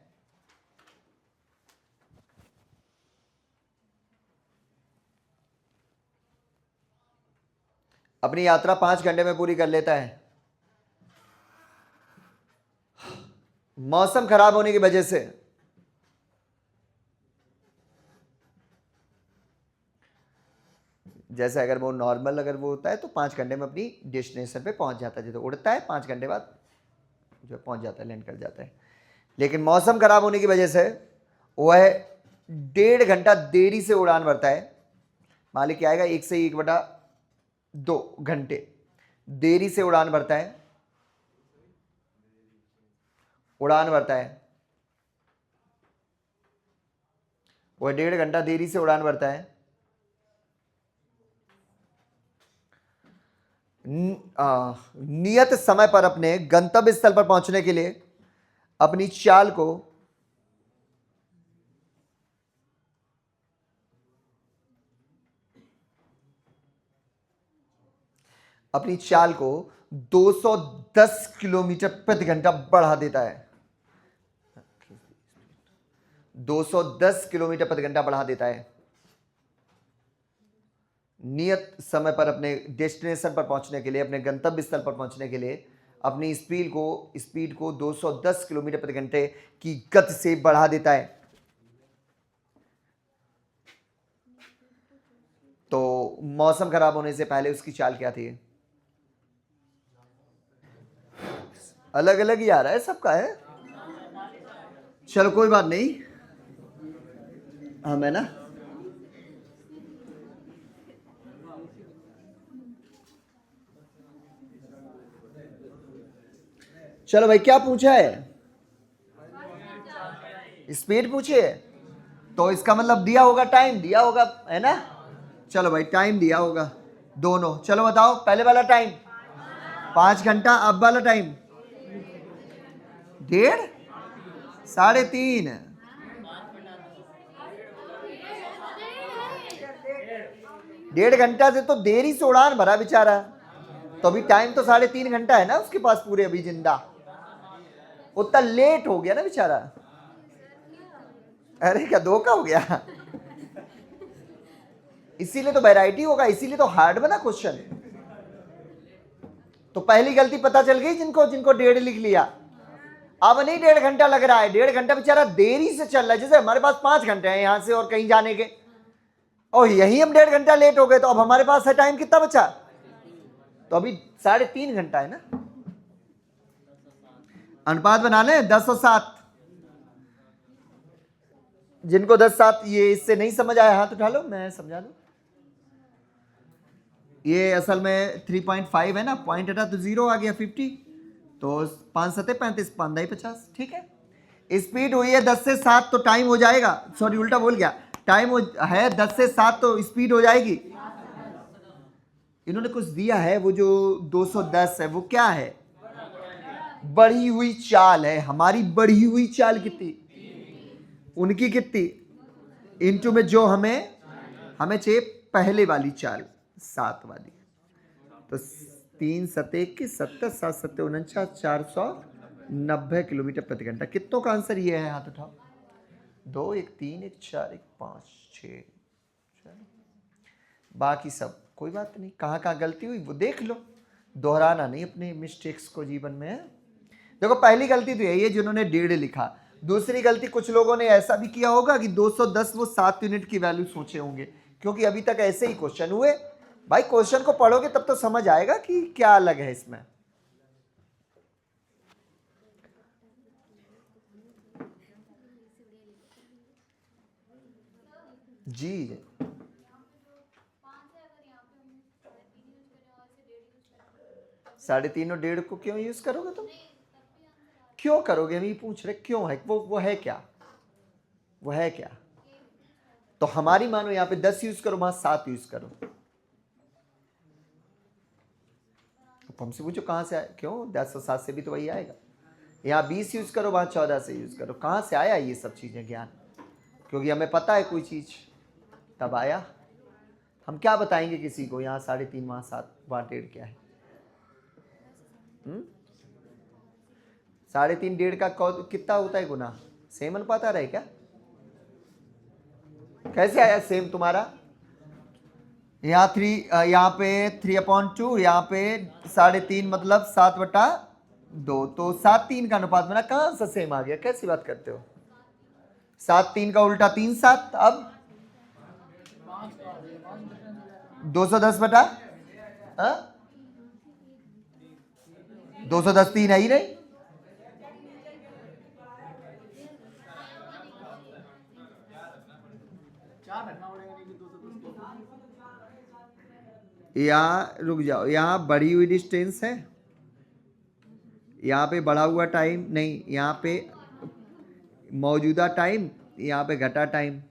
अपनी यात्रा 5 घंटे में पूरी कर लेता है। मौसम खराब होने की वजह से जैसे अगर वो नॉर्मल अगर वो होता है तो 5 घंटे में अपनी डेस्टिनेशन पे पहुंच जाता है। जो उड़ता है 5 घंटे बाद जो पहुंच जाता है, लैंड कर जाता है। लेकिन मौसम खराब होने की वजह से वह 1.5 घंटा देरी से उड़ान भरता है। मालिक क्या आएगा? 1 से 1/2 घंटे देरी से उड़ान भरता है। वह 1.5 घंटा देरी से उड़ान भरता है। नियत समय पर अपने गंतव्य स्थल पर पहुंचने के लिए अपनी चाल को 210 किलोमीटर प्रति घंटा बढ़ा देता है। 210 किलोमीटर प्रति घंटा बढ़ा देता है। नियत समय पर अपने डेस्टिनेशन पर पहुंचने के लिए, अपने गंतव्य स्थल पर पहुंचने के लिए अपनी स्पीड को 210 किलोमीटर प्रति घंटे की गति से बढ़ा देता है। तो मौसम खराब होने से पहले उसकी चाल क्या थी? अलग अलग ही आ रहा है सबका है। चलो कोई बात नहीं, हमें ना चलो भाई, क्या पूछा है? स्पीड पूछी है, तो इसका मतलब दिया होगा, टाइम दिया होगा, है ना? चलो भाई, टाइम दिया होगा दोनों। चलो बताओ, पहले वाला टाइम 5 घंटा, अब वाला टाइम 1.5, 3.5। 1.5 घंटा से तो देरी से उड़ान भरा बेचारा, तो अभी टाइम तो 3.5 घंटा है ना उसके पास पूरे, अभी जिंदा। उतना लेट हो गया ना बेचारा। अरे क्या धोखा हो गया? इसीलिए तो वैरायटी होगा, इसीलिए तो हार्ड बना क्वेश्चन। तो पहली गलती पता चल गई जिनको जिनको 1.5 लिख लिया। अब नहीं 1.5 घंटा लग रहा है, 1.5 घंटा बेचारा देरी से चल रहा है। जैसे हमारे पास 5 घंटे हैं यहां से और कहीं जाने के, और यही हम 1.5 घंटा लेट हो गए, तो अब हमारे पास है टाइम कितना बचा? तो अभी 3.5 घंटा है ना। अनुपात बना लें 10 और 7। जिनको 10-7 ये इससे नहीं समझ आया हाथ उठा लो, मैं समझा दूं। ये असल में 3.5 है ना, पॉइंट हटा तो 0 आ गया 50, तो 5 7 35, 5 50। ठीक है, स्पीड हुई है 10 से 7 तो टाइम हो जाएगा, सॉरी उल्टा बोल गया, टाइम है 10 से 7 तो स्पीड हो जाएगी। इन्होंने कुछ दिया है, वो जो 210 है वो क्या है? बढ़ी हुई चाल है। हमारी बढ़ी हुई चाल कितनी, उनकी कितनी, इनटू में जो हमें चाहिए पहले वाली चाल 7 वाली। तो 3 7 21 70 7 7 49 490 किलोमीटर प्रति घंटा। कितनों का आंसर ये है? हाथ उठाओ। 2 1 3 1 4 1 5 6। बाकी सब कोई बात नहीं, कहाँ कहाँ गलती हुई वो देख लो, दोहराना नहीं अपने मिस्टेक्स को जीवन में। देखो पहली गलती तो यही है जिन्होंने 1.5 लिखा। दूसरी गलती कुछ लोगों ने ऐसा भी किया होगा कि 210 वो 7 यूनिट की वैल्यू सोचे होंगे, क्योंकि अभी तक ऐसे ही क्वेश्चन हुए। भाई क्वेश्चन को पढ़ोगे तब तो समझ आएगा कि क्या अलग है इसमें। जी 3.5 और 1.5 को क्यों यूज करोगे तुम? क्यों करोगे? हम ये पूछ रहे क्यों है, वो है क्या, वो है क्या? तो हमारी मानो यहाँ पे 10 यूज करो, वहां 7 यूज करो। तो हमसे पूछो कहां से आया, क्यों 10 और 7 से भी तो वही आएगा। यहाँ 20 यूज करो, वहां 14 से यूज करो। कहां से आया ये सब चीजें ज्ञान? क्योंकि हमें पता है कोई चीज तब आया। हम क्या बताएंगे किसी को, यहाँ 3.5 वहां 7 वहां 1.5 क्या है? 3.5 1.5 का कितना होता है गुना? सेम अनुपात आ रहा है क्या? कैसे आया सेम तुम्हारा? यहाँ 3, यहाँ पे 3/2, यहाँ पे 3.5 मतलब 7/2, तो 7-3 का अनुपात बना। कहां से सेम आ गया? कैसी बात करते हो? 7-3 का उल्टा 3-7। अब 210 बटा 210 3 है ही नहीं। यहाँ रुक जाओ, यहाँ बढ़ी हुई डिस्टेंस है, यहाँ पे बढ़ा हुआ टाइम नहीं, यहाँ पे मौजूदा टाइम, यहाँ पे घटा टाइम,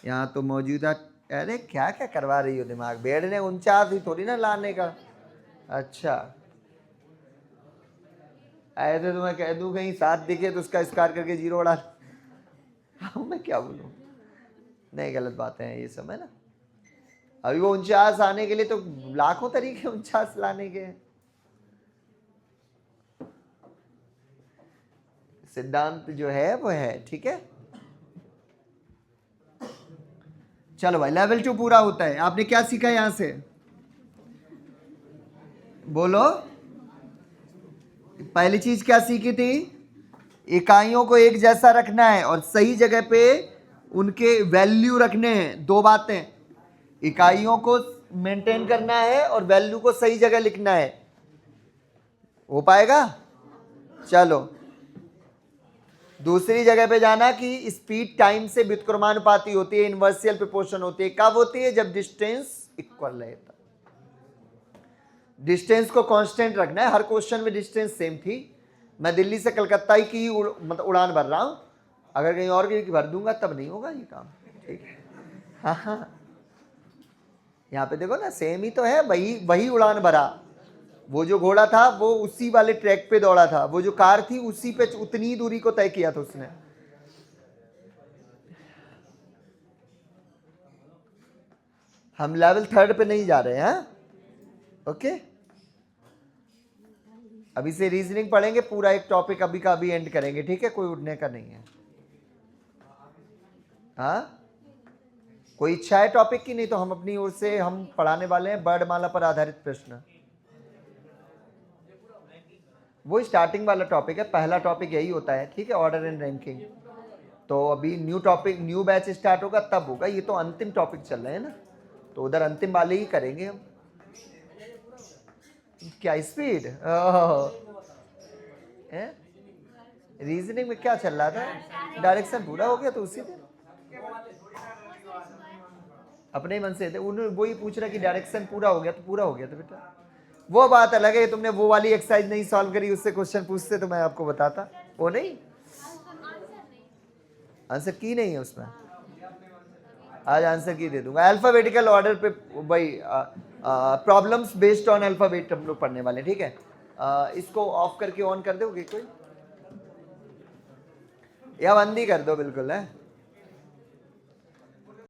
यहाँ तो मौजूदा। अरे क्या क्या करवा रही हो दिमाग? बैठने 49 ही थोड़ी ना लाने का। अच्छा ऐसे तो मैं कह दूं कहीं 7 दिखे तो उसका स्क्वायर करके 0 उड़ा। हाँ मैं क्या बोलूं, नहीं गलत बातें हैं ये सब है ना। अभी वो 49 आने के लिए तो लाखों तरीके 49 लाने के हैं। सिद्धांत जो है वो है, ठीक है। चलो भाई लेवल 2 पूरा होता है। आपने क्या सीखा यहां से? बोलो। पहली चीज क्या सीखी थी? इकाइयों को एक जैसा रखना है और सही जगह पे उनके वैल्यू रखने हैं। 2 बातें, इकाइयों को मेंटेन करना है और वैल्यू को सही जगह लिखना है। हो पाएगा? चलो दूसरी जगह पे जाना कि स्पीड टाइम से व्युत्क्रमानुपाती होती है, इनवर्सियल प्रोपोर्शन होती है। कब होती है? जब डिस्टेंस इक्वल रहता। डिस्टेंस को कांस्टेंट रखना है। हर क्वेश्चन में डिस्टेंस सेम थी। मैं दिल्ली से कलकत्ता ही की मतलब उड़ान भर रहा हूं, अगर कहीं और की भर दूंगा तब नहीं होगा ये काम, ठीक है। हाँ हाँ यहाँ पे देखो ना, सेम ही तो है, वही उड़ान भरा। वो जो घोड़ा था वो उसी वाले ट्रैक पे दौड़ा था, वो जो कार थी उसी पे उतनी दूरी को तय किया था उसने। हम लेवल 3 पे नहीं जा रहे हैं। ओके अभी से रीजनिंग पढ़ेंगे, पूरा एक टॉपिक अभी का अभी एंड करेंगे, ठीक है। कोई उठने का नहीं है। हाँ कोई इच्छा है टॉपिक की? नहीं तो हम अपनी ओर से हम पढ़ाने वाले हैं वर्णमाला पर आधारित प्रश्न। वो स्टार्टिंग वाला टॉपिक है, पहला टॉपिक यही होता है, ठीक है, ऑर्डर एंड रैंकिंग। तो अभी new topic, new batch start होगा तब होगा, ये तो अंतिम टॉपिक चल रहे हैं ना, तो उधर अंतिम वाले ही करेंगे हम। क्या स्पीड है? रीजनिंग में क्या चल रहा था? डायरेक्शन पूरा हो गया तो उसी दिन अपने ही मन से उन्होंने वही पूछ रहा कि डायरेक्शन पूरा हो गया तो पूरा हो गया तो बेटा वो बात अलग है। तुमने वो वाली एक्सरसाइज नहीं सॉल्व करी, उससे क्वेश्चन पूछते तो मैं आपको बताता। वो नहीं, आंसर की नहीं है उसमें, आज आंसर की दे दूंगा। अल्फाबेटिकल ऑर्डर पे भाई प्रॉब्लम्स बेस्ड ऑन अल्फाबेट हम लोग पढ़ने वाले, ठीक है। इसको ऑफ करके ऑन कर दोगे कोई, या बंद ही कर दो बिल्कुल है।